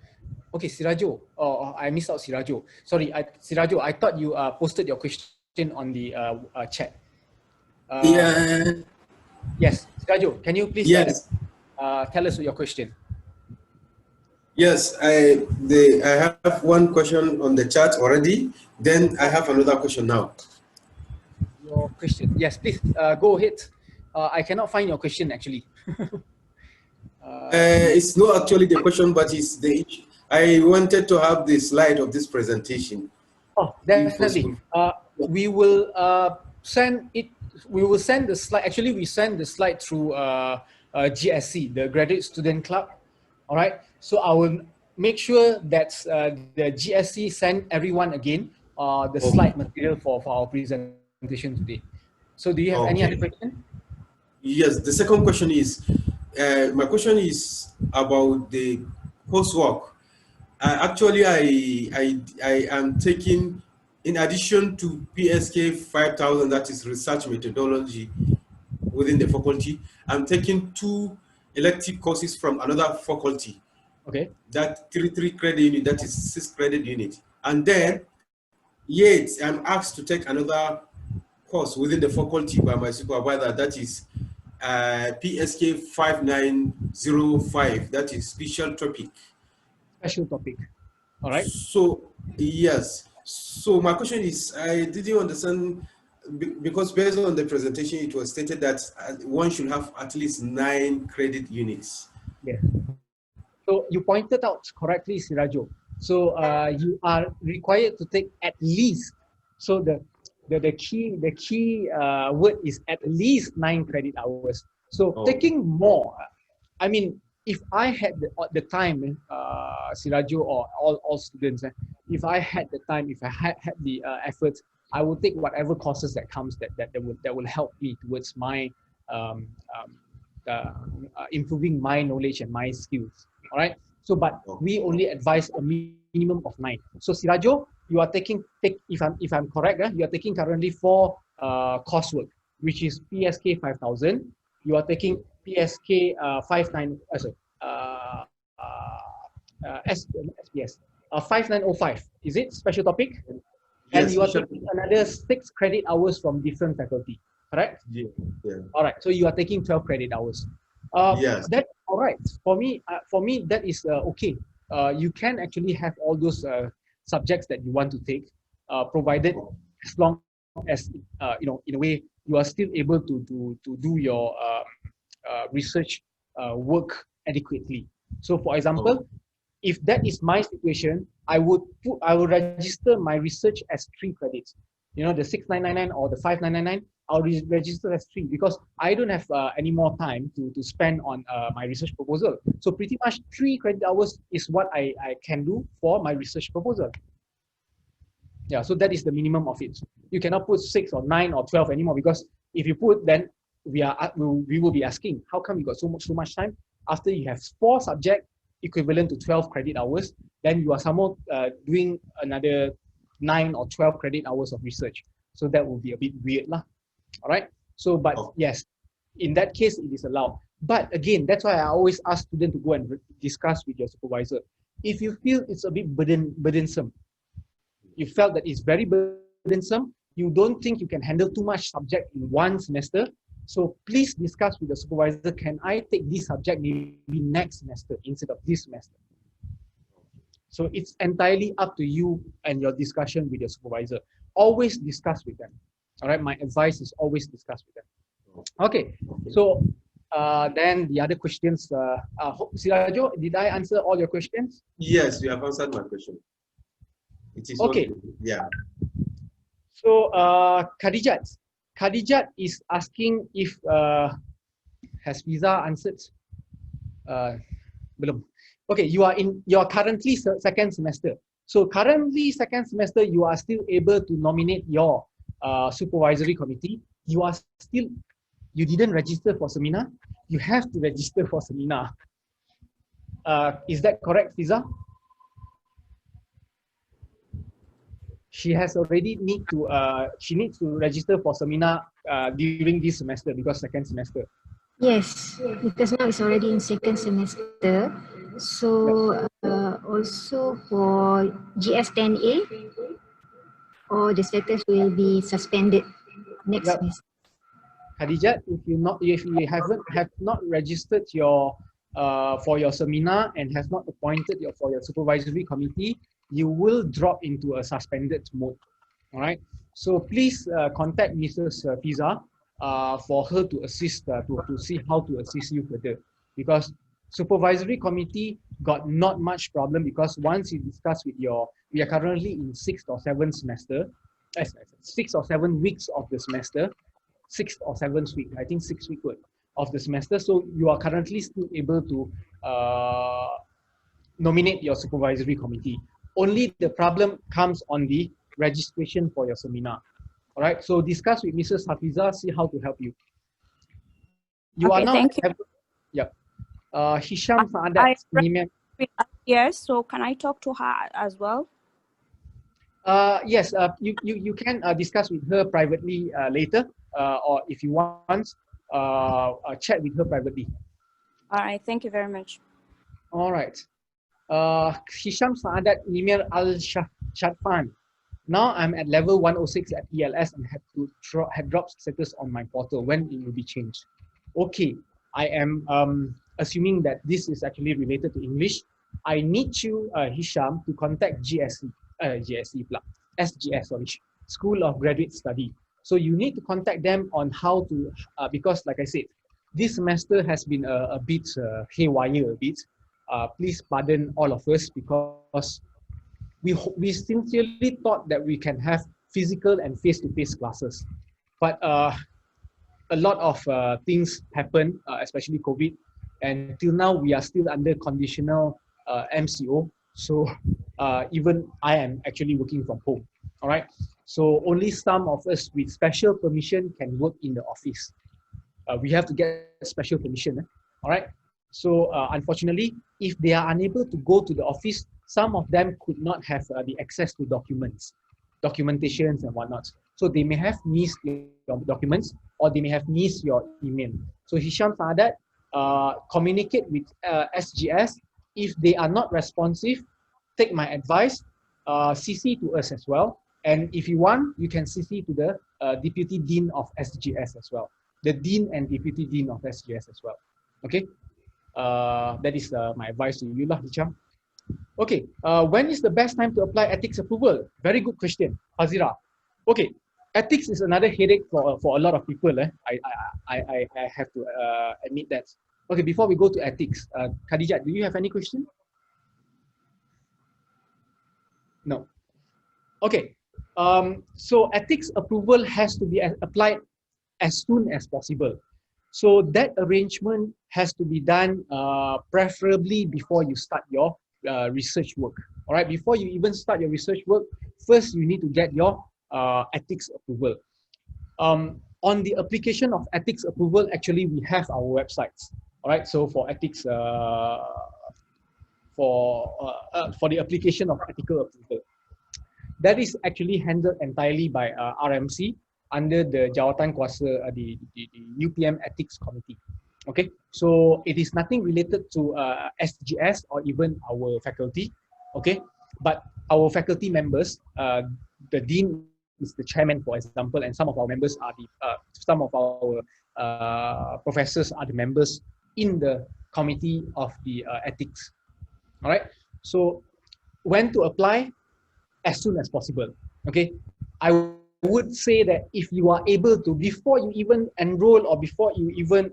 okay, Sirajo. Oh, I missed out Sirajo. Sorry, Sirajo, I thought you posted your question on the chat. Yeah. Yes, Sirajo, can you please tell us your question? Yes, I have one question on the chat already. Then I have another question now. Your question, yes, please go ahead. I cannot find your question actually. It's not actually the question, but it's the. I wanted to have the slide of this presentation. Oh, definitely. We will send it. We will send the slide. Actually, we send the slide through GSC, the Graduate Student Club. All right. So I will make sure that the GSC send everyone again the slide material for our presentation today. So do you have any other question? Yes. The second question is, my question is about the coursework. Actually, I am taking, in addition to PSK 5000, that is research methodology within the faculty, I'm taking 2 elective courses from another faculty. Okay. That 3 credit unit, that is 6 credit unit. And then, yet I'm asked to take another course within the faculty by my supervisor, that is PSK 5905, that is special topic. Special topic. All right. So, yes. So my question is, I didn't understand, because based on the presentation, it was stated that one should have at least 9 credit units. Yes. So you pointed out correctly, Sirajo. So you are required to take at least. So the key word is at least 9 credit hours. So taking more, I mean, if I had the time, Sirajo, or all students, if I had the time, if I had the efforts, I will take whatever courses that comes that will help me towards my improving my knowledge and my skills. All right. So, but we only advise a minimum of 9. So, Sirajo, you are taking if I'm correct, you are taking currently 4 coursework, which is PSK 5000. You are taking PSK 5905. Is it special topic? Yes, and you are taking another 6 credit hours from different faculty, correct? Yeah. All right. So you are taking 12 credit hours. Yes. That's all right. For me, that is okay. You can actually have all those subjects that you want to take, provided as long as in a way you are still able to do your research work adequately. So, for example, if that is my situation, I will register my research as 3 credits. You know, the 6999 or the 5999. I'll register as 3 because I don't have any more time to spend on my research proposal. So pretty much 3 credit hours is what I can do for my research proposal. Yeah, so that is the minimum of it. You cannot put 6 or 9 or 12 anymore, because if you put, then we will be asking, how come you got so much time? After you have 4 subjects equivalent to 12 credit hours, then you are somehow doing another 9 or 12 credit hours of research. So that will be a bit weird lah. All right. So, but yes, in that case, it is allowed. But again, that's why I always ask students to go and discuss with your supervisor. If you feel it's a bit burdensome, you felt that it's very burdensome, you don't think you can handle too much subject in one semester, so please discuss with the supervisor, can I take this subject maybe next semester instead of this semester? So it's entirely up to you and your discussion with your supervisor. Always discuss with them. All right, my advice is always discuss with them. Okay, so then the other questions, Sirajo, did I answer all your questions? Yes, you have answered my question. It is okay. Yeah. So Khadijat is asking if has Fiza answered? Belum. Okay, you are currently second semester. So currently second semester, you are still able to nominate your supervisory committee. You didn't register for seminar. You have to register for seminar. Is that correct, Fiza? she has already she needs to register for seminar during this semester because second semester. Yes, because now it's already in second semester. So also for GS10A, or the status will be suspended next semester. Khadijat, if you have not registered your for your seminar and has not appointed for your supervisory committee, you will drop into a suspended mode. All right. So please contact Mrs. Fiza for her to assist to see how to assist you further, because supervisory committee got not much problem, because once you discuss with we are currently in 6th or 7th semester, 6 or 7 weeks of the semester, 6th or 7th week, I think 6th week of the semester. So you are currently still able to nominate your supervisory committee. Only the problem comes on the registration for your seminar. All right, so discuss with Mrs. Hafiza, see how to help you. You okay, are now thank you. Yep. Hisham Saadat. Yes, so can I talk to her as well? Yes, you can discuss with her privately later, or if you want, chat with her privately. All right, thank you very much. All right. Hisham Saadat Nimir Al-Shadfan. Now I'm at level 106 at ELS and had dropped status on my portal. When it will be changed? Okay, I am assuming that this is actually related to English. I need you, Hisham, to contact SGS, sorry, School of Graduate Study. So you need to contact them on how to, because like I said, this semester has been a bit haywire a bit. Please pardon all of us, because we sincerely thought that we can have physical and face-to-face classes, but a lot of things happen, especially COVID, and till now we are still under conditional MCO. So even I am actually working from home. All right. So only some of us with special permission can work in the office. We have to get special permission. All right. So unfortunately, if they are unable to go to the office, some of them could not have the access to documentations and whatnot. So they may have missed your documents, or they may have missed your email. So Hisham Saadat, communicate with SGS. If they are not responsive, take my advice, CC to us as well. And if you want, you can CC to the Deputy Dean of SGS as well. The Dean and Deputy Dean of SGS as well. Okay, that is my advice to you, Hisham. Okay, when is the best time to apply ethics approval? Very good question, Hazira. Okay, ethics is another headache for a lot of people. I have to admit that. Okay, before we go to ethics, Khadijat, do you have any question? No. Okay, so ethics approval has to be applied as soon as possible. So that arrangement has to be done preferably before you start your research work. All right, before you even start your research work, first you need to get your ethics approval. On the application of ethics approval, actually we have our websites. All right, so for ethics, for the application of ethical approval, that is actually handled entirely by RMC under the Jawatan Kuasa, the UPM Ethics Committee. Okay, so it is nothing related to SGS or even our faculty. Okay, but our faculty members, the dean is the chairman, for example, and some of our members are some of our professors are the members in the committee of the ethics. All right, so when to apply? As soon as possible. Okay, I would say that if you are able to, before you even enroll or before you even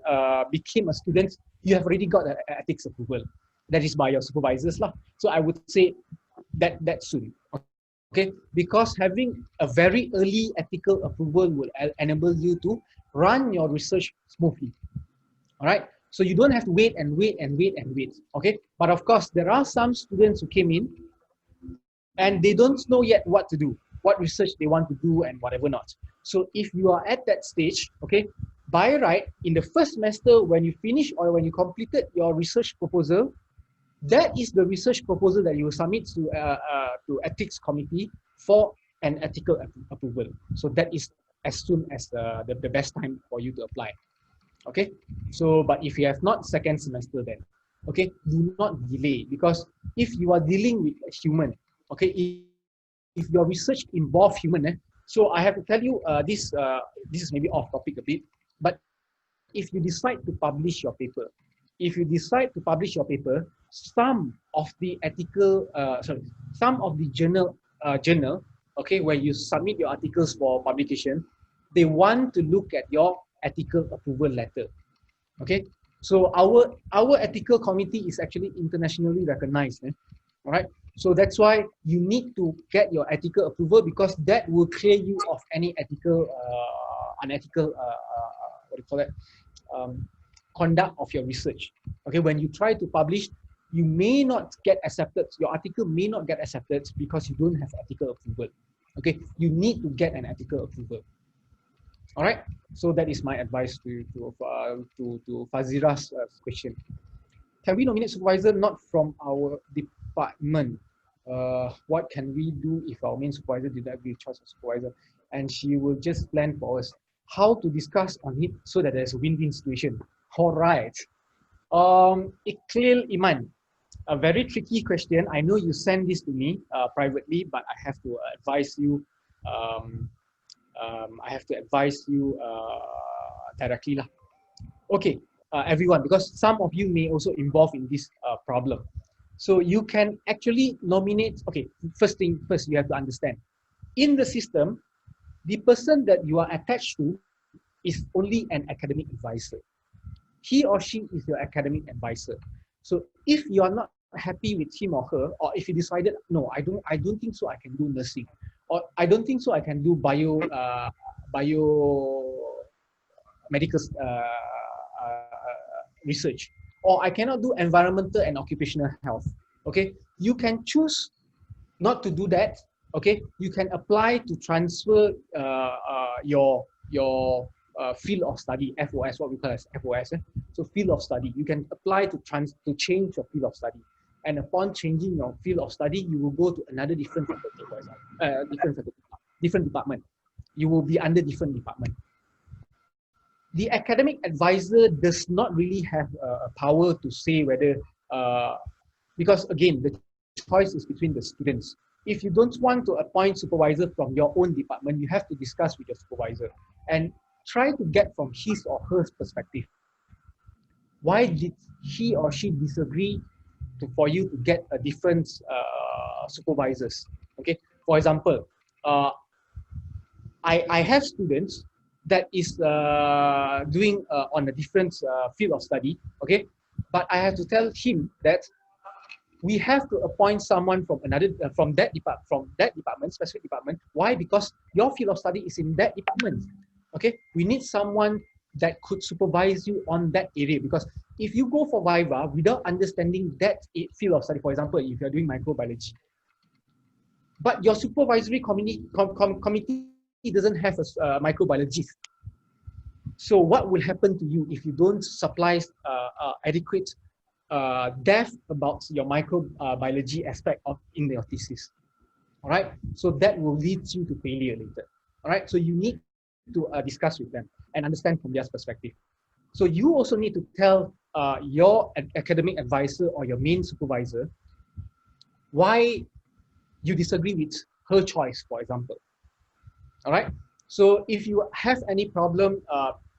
became a student, you have already got an ethics approval. That is by your supervisors lah. So I would say that soon. Okay, because having a very early ethical approval will enable you to run your research smoothly. All right, so you don't have to wait and wait and wait and wait. Okay, but of course there are some students who came in and they don't know yet what to do, what research they want to do and whatever not. So if you are at that stage, okay, by right, in the first semester when you finish or when you completed your research proposal, that is the research proposal that you will submit to ethics committee for an ethical approval. So that is as soon as the best time for you to apply. Okay, so but if you have not second semester, then okay, do not delay, because if you are dealing with a human, okay, if your research involves human, so I have to tell you this is maybe off topic a bit, but if you decide to publish your paper, some of the some of the journal, okay, where you submit your articles for publication, they want to look at your ethical approval letter. Okay, so our ethical committee is actually internationally recognized. All right, so that's why you need to get your ethical approval, because that will clear you of any ethical unethical what do you call it, conduct of your research. Okay, when you try to publish, you may not get accepted, your article may not get accepted because you don't have ethical approval. Okay, you need to get an ethical approval. All right, so that is my advice to Fazira's question. Can we nominate supervisor not from our department? What can we do if our main supervisor did not agree with choice of supervisor, and she will just plan for us how to discuss on it so that there's a win-win situation? All right, Iqlil Iman, a very tricky question. I know you send this to me privately, but I have to advise you. Directly lah. Okay, everyone, because some of you may also involve in this problem. So you can actually nominate. Okay, first you have to understand, in the system, the person that you are attached to is only an academic advisor. He or she is your academic advisor. So if you are not happy with him or her, or if you decided, no, I don't think so I can do nursing, or I don't think so I can do biomedical research, or I cannot do environmental and occupational health, okay, you can choose not to do that. Okay, you can apply to transfer your field of study, FOS, what we call as FOS. So field of study, you can apply to change your field of study, and upon changing your field of study, you will go to another different faculty, for example, different department. You will be under different department. The academic advisor does not really have a power to say whether, because again, the choice is between the students. If you don't want to appoint supervisor from your own department, you have to discuss with your supervisor and try to get from his or her perspective. Why did he or she disagree for you to get a different supervisors? Okay, for example, I have students that is doing on a different field of study, okay, but I have to tell him that we have to appoint someone from another from that department, specific department. Why? Because your field of study is in that department. Okay, we need someone that could supervise you on that area, because if you go for Viva without understanding that field of study, for example, if you're doing microbiology, but your supervisory committee doesn't have a microbiologist, so what will happen to you if you don't supply adequate depth about your microbiology aspect in your thesis? All right, so that will lead you to failure later. All right, so you need to discuss with them and understand from their perspective. So you also need to tell your academic advisor or your main supervisor why you disagree with her choice, for example. All right, so if you have any problem,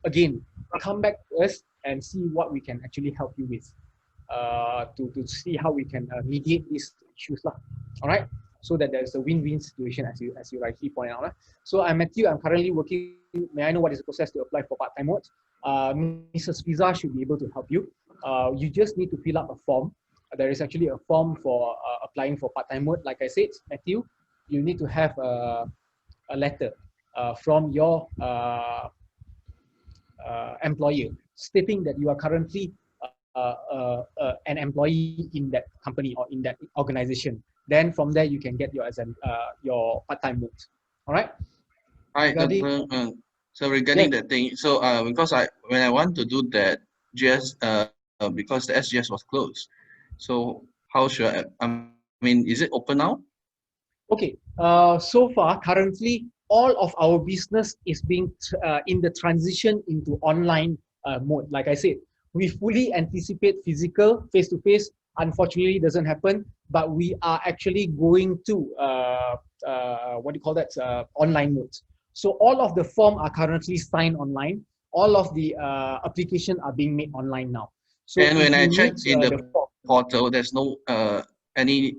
again, come back to us and see what we can actually help you with, to see how we can mediate these issues lah. All right, so that there's a win-win situation, as you rightly point out. So I'm Matthew, I'm currently working. May I know what is the process to apply for part-time mode? Mrs. Fiza should be able to help you. You just need to fill up a form. There is actually a form for applying for part-time mode. Like I said, Matthew, you need to have a letter from your employer stating that you are currently an employee in that company or in that organization. Then from there you can get your part-time mode. All right. Hi, so regarding that thing, so because when I want to do that GS, because the SGS was closed, so how should I mean, is it open now? Okay, so far, currently, all of our business is being in the transition into online mode. Like I said, we fully anticipate physical, face-to-face. Unfortunately, doesn't happen, but we are actually going to what do you call that? Online mode. So all of the form are currently signed online. All of the application are being made online now. So and when I checked in the portal, there's no any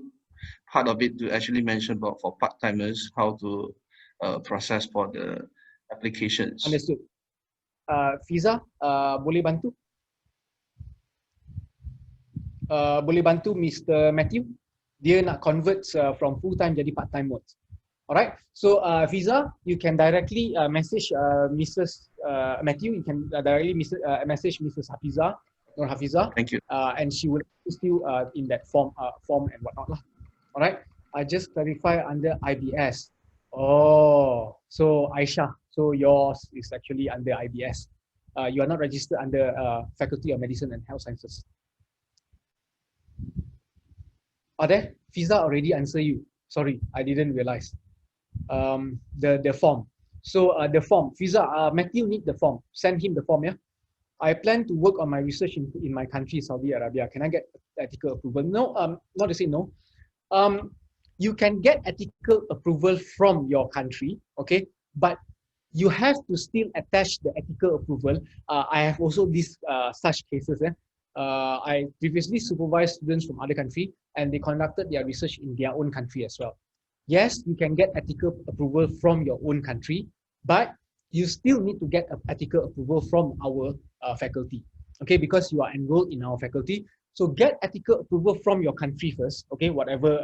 part of it to actually mention about for part-timers how to process for the applications. Understood. Fiza, boleh bantu? Boleh bantu Mr. Matthew? Dia nak convert from full-time jadi part-time mode. Alright, so Fiza, you can directly message Mrs. Matthew. You can directly message Mrs. Hafiza, or Hafiza. Thank you. And she will assist you in that form and whatnot lah. Alright, I just clarify under IBS. Oh, so Aisha, so yours is actually under IBS. You are not registered under Faculty of Medicine and Health Sciences. Are there? Fiza already answered you. Sorry, I didn't realize. The form. So the form. Fiza, Matthew need the form. Send him the form, yeah? I plan to work on my research in my country, Saudi Arabia. Can I get ethical approval? No, not to say no. You can get ethical approval from your country, okay? But you have to still attach the ethical approval. I have also these such cases. I previously supervised students from other country and they conducted their research in their own country as well. Yes, you can get ethical approval from your own country, but you still need to get ethical approval from our faculty, okay? Because you are enrolled in our faculty. So get ethical approval from your country first, okay? Whatever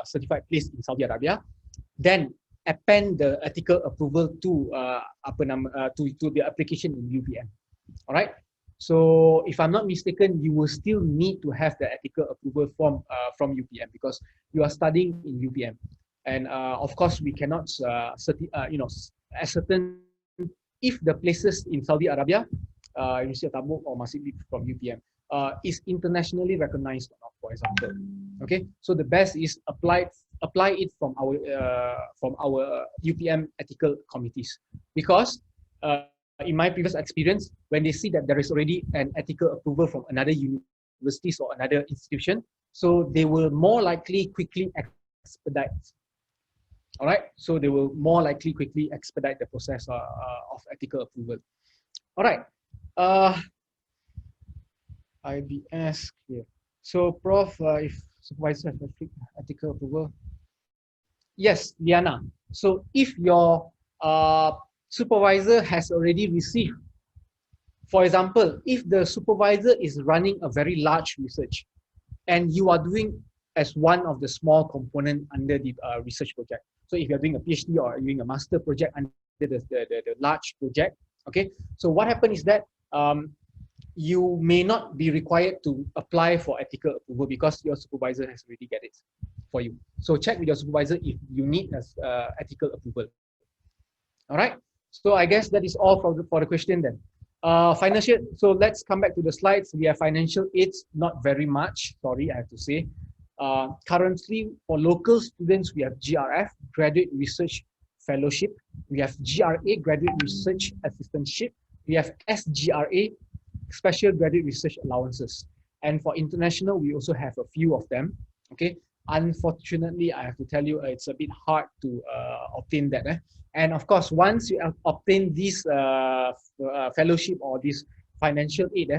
certified place in Saudi Arabia, then append the ethical approval to to the application in UPM. All right. So if I'm not mistaken, you will still need to have the ethical approval from UPM because you are studying in UPM, and of course we cannot ascertain if the places in Saudi Arabia, Universiti of Tabuk or Masjid from UPM, is internationally recognized or not, for example. Okay, so the best is apply it from our UPM ethical committees, because in my previous experience, when they see that there is already an ethical approval from another universities or another institution, so they will more likely quickly expedite. All right, so they will more likely quickly expedite the process of ethical approval. All right. IBS here. So, Prof, if supervisor has ethical approval, yes, Liana. So, if your supervisor has already received, for example, if the supervisor is running a very large research, and you are doing as one of the small component under the research project. So, if you're doing a PhD or doing a master project under the large project, okay. So, what happens is that you may not be required to apply for ethical approval because your supervisor has already get it for you. So check with your supervisor if you need ethical approval. All right. So I guess that is all for the question then. Financial. So let's come back to the slides. We have financial aids, not very much. Sorry, I have to say. Currently, for local students, we have GRF, Graduate Research Fellowship. We have GRA, Graduate Research Assistantship. We have SGRA, Special Graduate Research Allowances. And for international, we also have a few of them. Okay. Unfortunately, I have to tell you, it's a bit hard to obtain that. And of course, once you obtain this fellowship or this financial aid,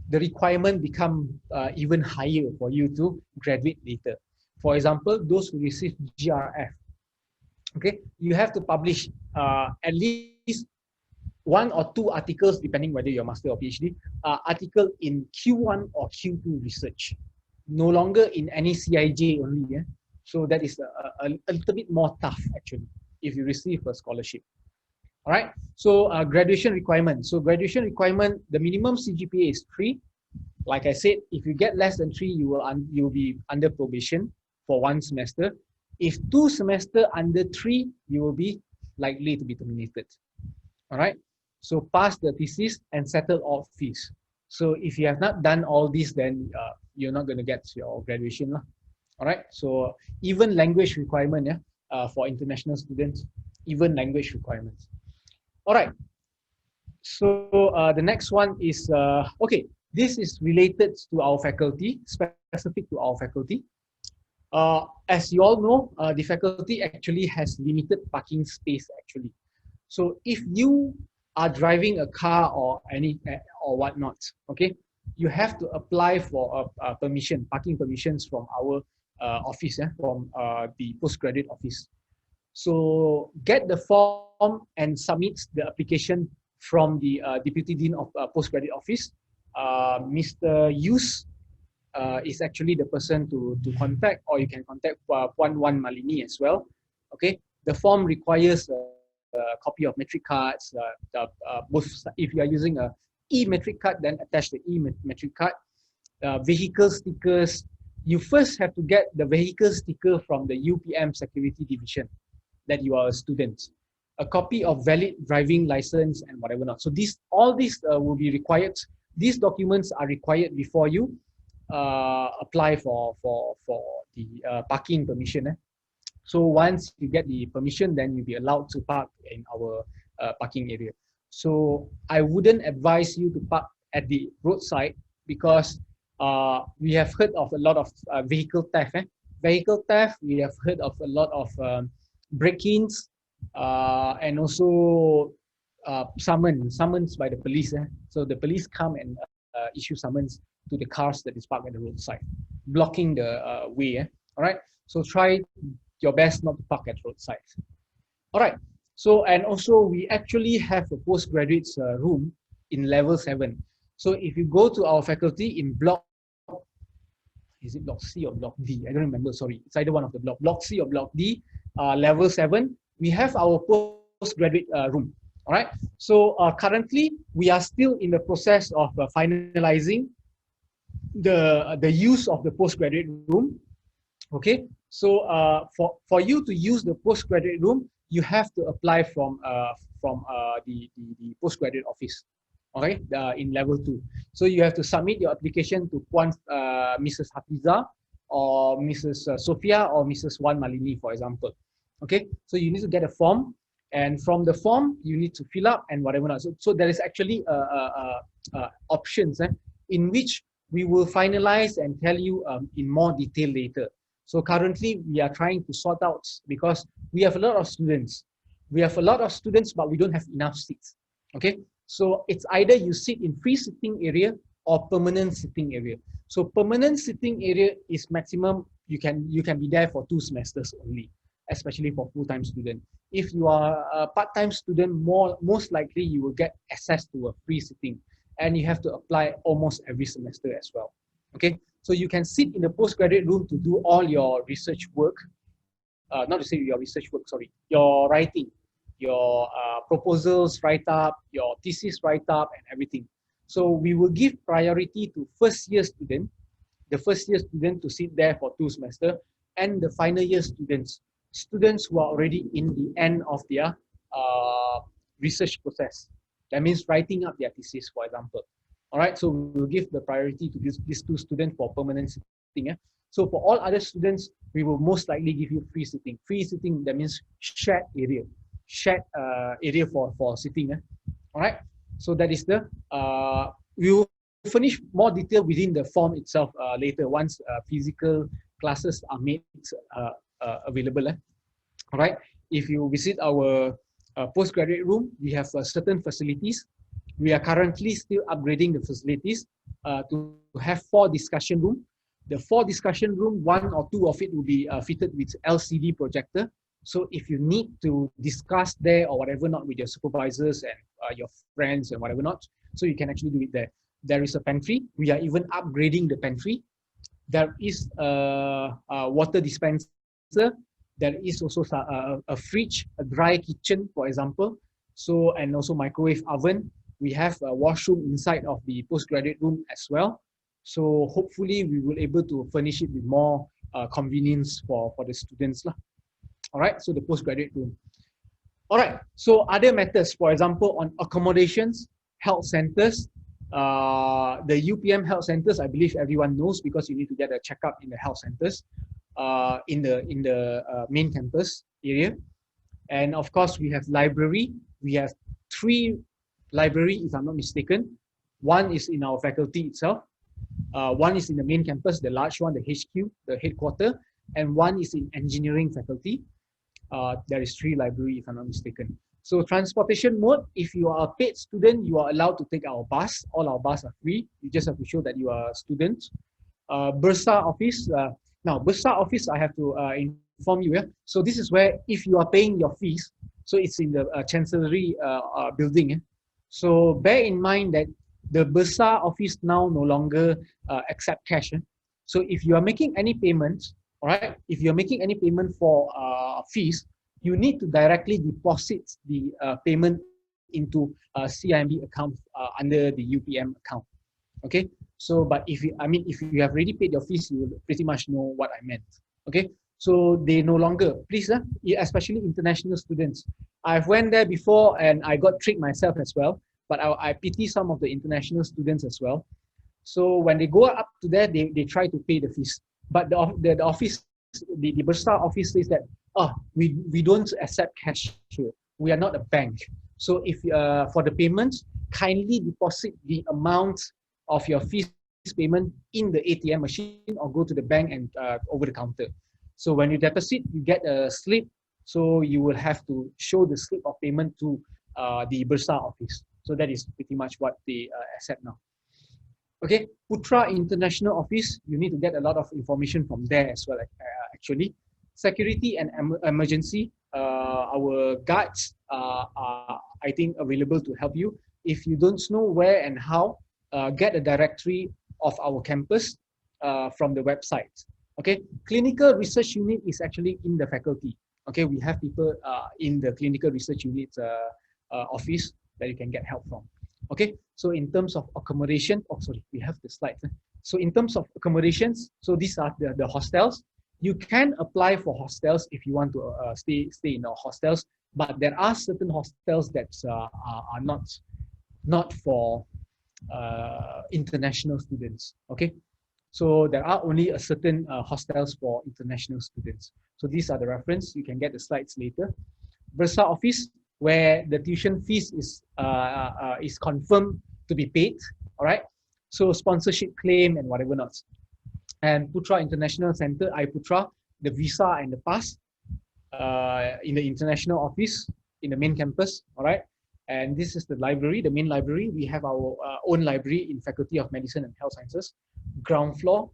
the requirement become even higher for you to graduate later. For example, those who receive GRF, okay, you have to publish at least 1 or 2 articles, depending whether you're master or PhD, article in Q1 or Q2 research, no longer in any CIJ only. Yeah? So that is a little bit more tough actually, if you receive a scholarship. All right, so graduation requirement. So graduation requirement, the minimum CGPA is 3. Like I said, if you get less than 3, you will be under probation for 1 semester. If 2 semesters under 3, you will be likely to be terminated. All right. So pass the thesis and settle all fees. So if you have not done all this, then you're not going to get your graduation. All right, so even language requirement, for international students, even language requirements. All right, so the next one is, okay, this is related to our faculty, specific to our faculty. As you all know, the faculty actually has limited parking space actually. So if you are driving a car or or whatnot, okay, you have to apply for a permission, parking permissions from our office, from the postgraduate office. So get the form and submit the application from the Deputy Dean of Postgraduate Office. Mr. Yus is actually the person to contact, or you can contact Puan Wan Malini as well. Okay, the form requires a copy of metric cards. Both, if you are using a e-metric card, then attach the e-metric card. Vehicle stickers. You first have to get the vehicle sticker from the UPM Security Division that you are a student. A copy of valid driving license and whatever not. So all these will be required. These documents are required before you apply for the parking permission. So once you get the permission, then you'll be allowed to park in our parking area. So I wouldn't advise you to park at the roadside, because we have heard of a lot of vehicle theft. Vehicle theft, we have heard of a lot of break-ins, and also summons by the police. So the police come and issue summons to the cars that is parked at the roadside, blocking the way. All right, so try your best not to park at roadside. All right, so and also we actually have a postgraduate room in level 7. So if you go to our faculty in block, is it block C or block D? I don't remember, sorry. It's either one of the block C or block D, level 7. We have our postgraduate room. All right. So currently we are still in the process of finalizing the use of the postgraduate room. Okay. So for you to use the postgraduate room, you have to apply from the postgraduate office. Okay, in level 2. So you have to submit your application to Mrs. Hafiza or Mrs. Sophia or Mrs. Wan Malini, for example. Okay, so you need to get a form, and from the form you need to fill up and whatever not. So there is actually options in which we will finalize and tell you in more detail later. So currently we are trying to sort out, because we have a lot of students. We have a lot of students, but we don't have enough seats. Okay. So it's either you sit in free sitting area or permanent sitting area. So permanent sitting area is maximum, you can be there for 2 semesters only, especially for full-time student. If you are a part-time student, most likely you will get access to a free sitting, and you have to apply almost every semester as well. Okay, so you can sit in the postgraduate room to do all your research work, not to say your research work, sorry, your writing, your proposals write-up, your thesis write-up, and everything. So we will give priority to first-year student, the first-year student to sit there for 2 semesters, and the final year students who are already in the end of their research process. That means writing up their thesis, for example. All right, so we will give the priority to these 2 students for permanent sitting. So for all other students, we will most likely give you free sitting. Free sitting, that means shared area for sitting. All right, so that is the we will finish more detail within the form itself later, once physical classes are made available. All right, if you visit our postgraduate room, we have certain facilities. We are currently still upgrading the facilities to have 4 discussion rooms. The 4 discussion room, 1 or 2 of it will be fitted with LCD projector. So if you need to discuss there or whatever not with your supervisors and your friends and whatever not, so you can actually do it there. There is a pantry. We are even upgrading the pantry. There is a water dispenser. There is also a fridge, a dry kitchen, for example. So, and also microwave oven. We have a washroom inside of the postgraduate room as well. So hopefully we will able to furnish it with more convenience for the students. All right, so the postgraduate room. All right, so other matters, for example, on accommodations, health centers, the UPM health centers, I believe everyone knows, because you need to get a checkup in the health centers. in the main campus area. And of course, we have library. We have 3 library, if I'm not mistaken. One is in our faculty itself. One is in the main campus, the large one, the HQ, the headquarter, and one is in engineering faculty. There is 3 library, if I'm not mistaken. So transportation mode, if you are a paid student, you are allowed to take our bus. All our buses are free. You just have to show that you are a student. Bursa office. Now, Bursa office, I have to inform you. Yeah? So this is where, if you are paying your fees, so it's in the Chancellery building. Yeah? So bear in mind that the Bursa office now no longer accept cash. So if you are making any payments, all right, if you're making any payment for fees, you need to directly deposit the payment into CIMB account under the UPM account. Okay, so but if you, if you have already paid your fees, you will pretty much know what I meant. Okay, so they no longer, please, especially international students. I've went there before and I got tricked myself as well, but I pity some of the international students as well. So when they go up to there, they try to pay the fees. But the office, the Bursa office says that, we don't accept cash here. We are not a bank. So if for the payments, kindly deposit the amount of your fees payment in the ATM machine or go to the bank and over the counter. So when you deposit, you get a slip. So you will have to show the slip of payment to the Bursa office. So that is pretty much what they accept now. Okay, Putra International Office, you need to get a lot of information from there as well, actually. Security and emergency, our guides are, I think, available to help you. If you don't know where and how, get a directory of our campus from the website. Okay, clinical research unit is actually in the faculty. Okay, we have people in the clinical research unit office that you can get help from. Okay, so in terms of accommodation, we have the slide. So in terms of accommodations, so these are the hostels. You can apply for hostels if you want to stay in our hostels, but there are certain hostels that are not for international students. Okay, so there are only a certain hostels for international students. So these are the reference. You can get the slides later. Bursa office, where the tuition fees is confirmed to be paid. All right. So sponsorship claim and whatever not. And Putra International Center, iPutra, the visa and the pass in the international office in the main campus. All right. And this is the library, the main library. We have our own library in Faculty of Medicine and Health Sciences, ground floor.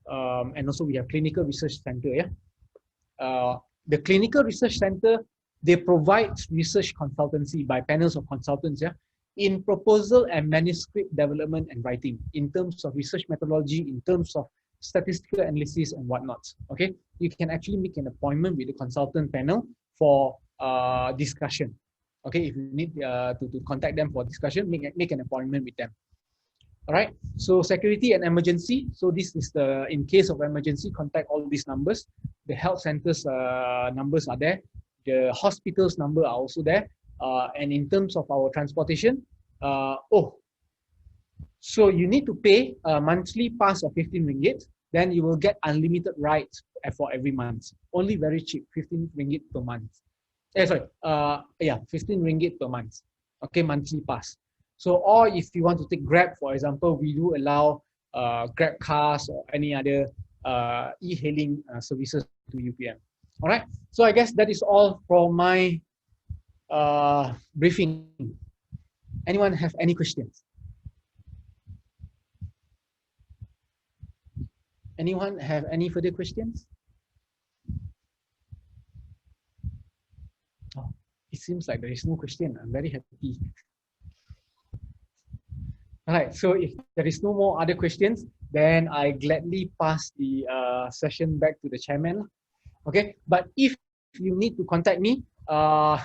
And also we have Clinical Research Center. Yeah. The Clinical Research Center, they provide research consultancy by panels of consultants, yeah, in proposal and manuscript development and writing, in terms of research methodology, in terms of statistical analysis and whatnot. Okay, you can actually make an appointment with the consultant panel for discussion. Okay, if you need to contact them for discussion, make an appointment with them. All right, so security and emergency. So this is the, in case of emergency, contact all these numbers. The health centers numbers are there. The hospitals number are also there. And in terms of our transportation, so you need to pay a monthly pass of 15 ringgit, then you will get unlimited rides for every month. Only very cheap, 15 ringgit per month. 15 ringgit per month. Okay, monthly pass. So, or if you want to take Grab, for example, we do allow Grab cars or any other e-hailing services to UPM. All right, so I guess that is all for my briefing. Anyone have any questions? Anyone have any further questions? Oh, it seems like there is no question. I'm very happy. All right, so if there is no more other questions, then I gladly pass the session back to the chairman. Okay, but if you need to contact me, I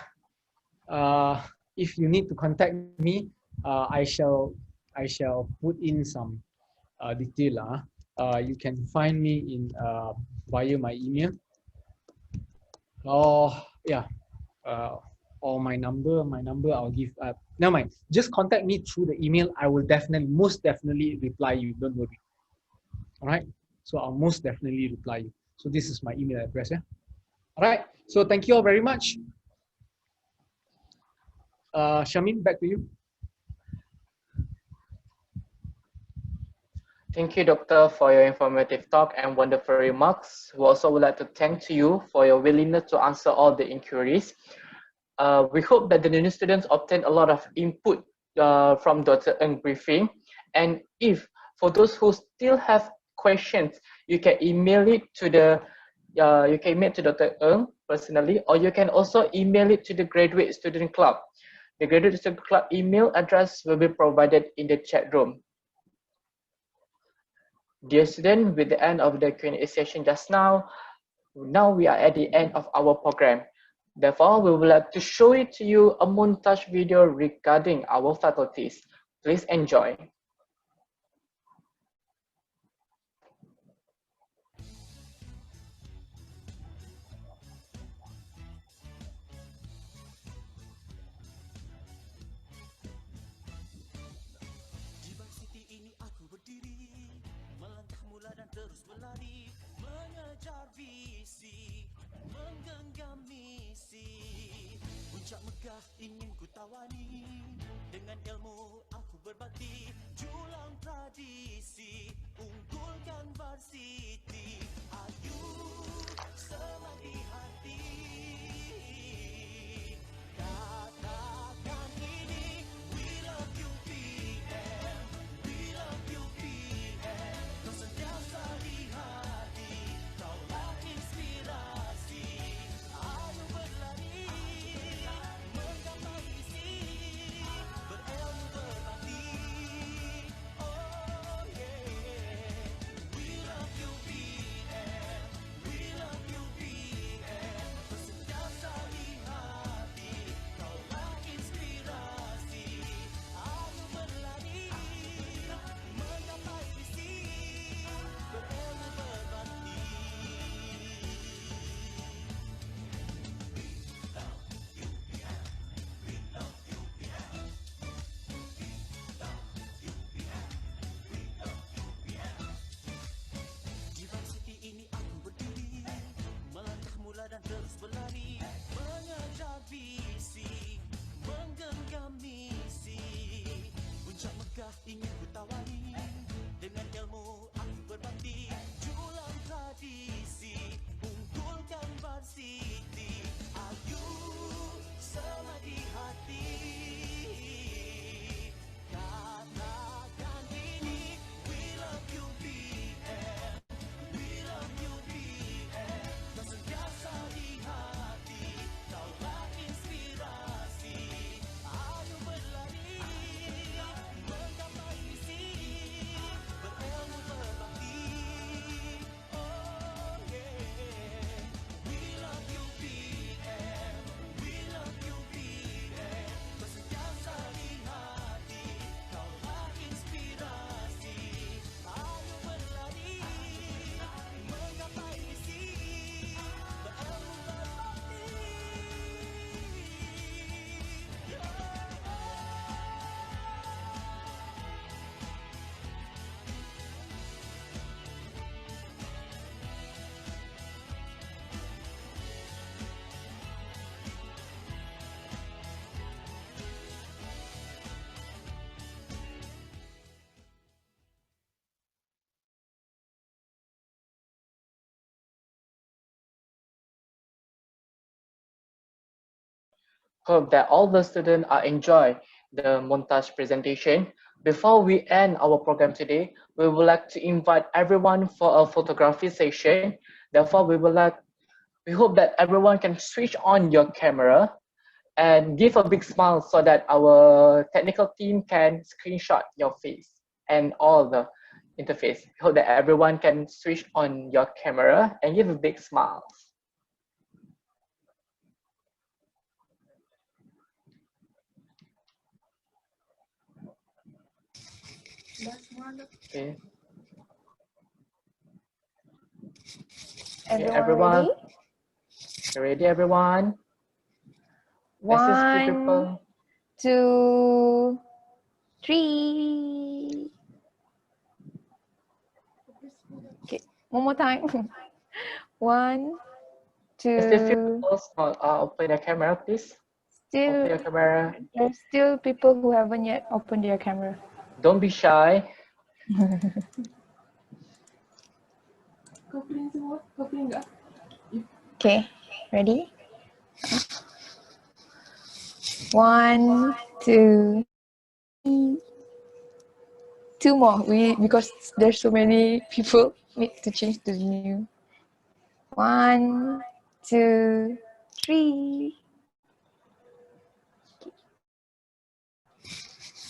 shall put in some detail. You can find me in via my email. Or my number I'll give. Never mind. Just contact me through the email. I will most definitely reply you. Don't worry. All right. So I'll most definitely reply you. So this is my email address. Yeah. All right. So thank you all very much. Shamin, back to you. Thank you, Doctor, for your informative talk and wonderful remarks. We also would like to thank you for your willingness to answer all the inquiries. We hope that the new students obtain a lot of input from Dr. Ng's briefing. And if, for those who still have questions, you can email it to Dr. Ng personally, or you can also email it to the Graduate Student Club. The Graduate Student Club email address will be provided in the chat room. Dear students, with the end of the Q&A session just now we are at the end of our program. Therefore, we would like to show it to you a montage video regarding our faculties. Please enjoy. Puncak megah ingin ku tawani, dengan ilmu aku berbakti, julang tradisi, unggulkan varsity. Ayu semadi hati, katakan ini, we love UPM, we love UPM. Kau sentiasa di hati, kaulah inspirasi. Ayo berlari menggapai misi, berilmu berbakti. Oh yeah, we love UPM, we love UPM. Kau sentiasa di hati, kaulah inspirasi. Ayo berlari menggapai misi, berilmu berbakti. Di varsity ini aku berdiri, melangkah mula dan terus berlari, mengejar visi, menggenggam misi. Puncak megah ingin ku tawari, dengan ilmu aku berbakti, julang tradisi, unggulkan varsity. Ayu semadi hati, katakan ini, we love UPM, we love UPM. Kau sentiasa di hati, kaulah inspirasi. Ayo berlari menggapai misi, berilmu berbakti. Oh yeah, we love UPM, we love UPM. Kau sentiasa di hati, kaulah inspirasi. Ayo berlari menggapai misi, berilmu berbakti. Hope that all the students are enjoy the montage presentation. Before we end our program today, we would like to invite everyone for a photography session. Therefore, we hope that everyone can switch on your camera and give a big smile so that our technical team can screenshot your face and all the interface. We hope that everyone can switch on your camera and give a big smile. Okay. Everyone ready? Ready, everyone? 1, 2, 3. Okay, one more time. 1, Is the few 2. people not open their camera, please? Still, open your camera. There's still people who haven't yet opened their camera. Don't be shy. Okay, ready? 1, 2, 3. 2 more. Because there's so many people need to change to new. 1, 2, 3.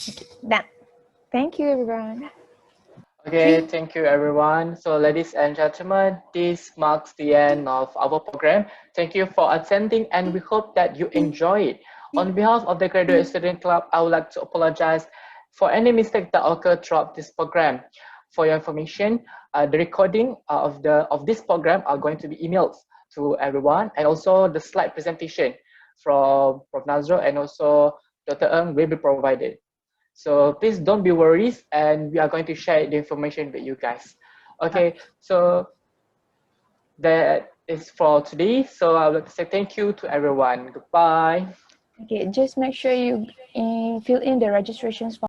Okay, done. Thank you, everyone. Okay, thank you everyone. So ladies and gentlemen, this marks the end of our program. Thank you for attending and we hope that you enjoy it. On behalf of the Graduate Student Club, I would like to apologize for any mistake that occurred throughout this program. For your information, the recording of this program are going to be emailed to everyone, and also the slide presentation from Prof. Nazro and also Dr. Ng will be provided. So please don't be worried, and we are going to share the information with you guys. Okay, so that is for today. So I would like to say thank you to everyone. Goodbye. Okay, just make sure you fill in the registrations form.